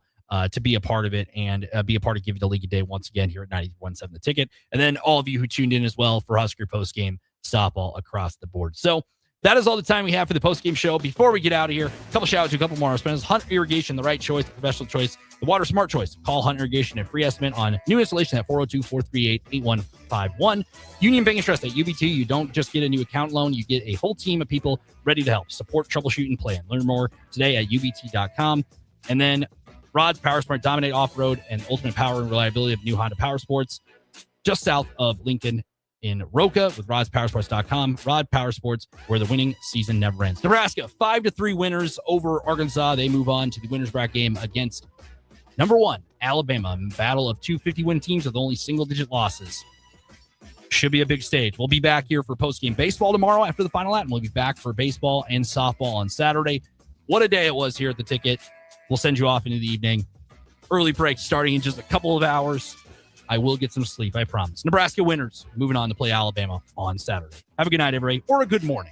Speaker 9: to be a part of it and be a part of Give It a League a Day once again here at 91.7 The Ticket. And then all of you who tuned in as well for Husker postgame softball across the board. So that is all the time we have for the postgame show. Before we get out of here, a couple shout outs to a couple more sponsors. Hunt Irrigation, the right choice, the professional choice, the water smart choice. Call Hunt Irrigation and free estimate on new installation at 402-438-8151. Union Bank and Trust at UBT. You don't just get a new account loan, you get a whole team of people ready to help. Support, troubleshoot, and plan. Learn more today at ubt.com. And then Rod's Power Smart, dominate off-road and ultimate power and reliability of new Honda Power Sports, just south of Lincoln in Roca with rodspowersports.com. Rod Power Sports, where the winning season never ends. Nebraska, 5-3 winners over Arkansas. They move on to the winners bracket game against number 1, Alabama. Battle of two 50-win teams with only single-digit losses. Should be a big stage. We'll be back here for postgame baseball tomorrow after the final act. We'll be back for baseball and softball on Saturday. What a day it was here at the Ticket. We'll send you off into the evening. Early break starting in just a couple of hours. I will get some sleep, I promise. Nebraska winners moving on to play Alabama on Saturday. Have a good night, everybody, or a good morning.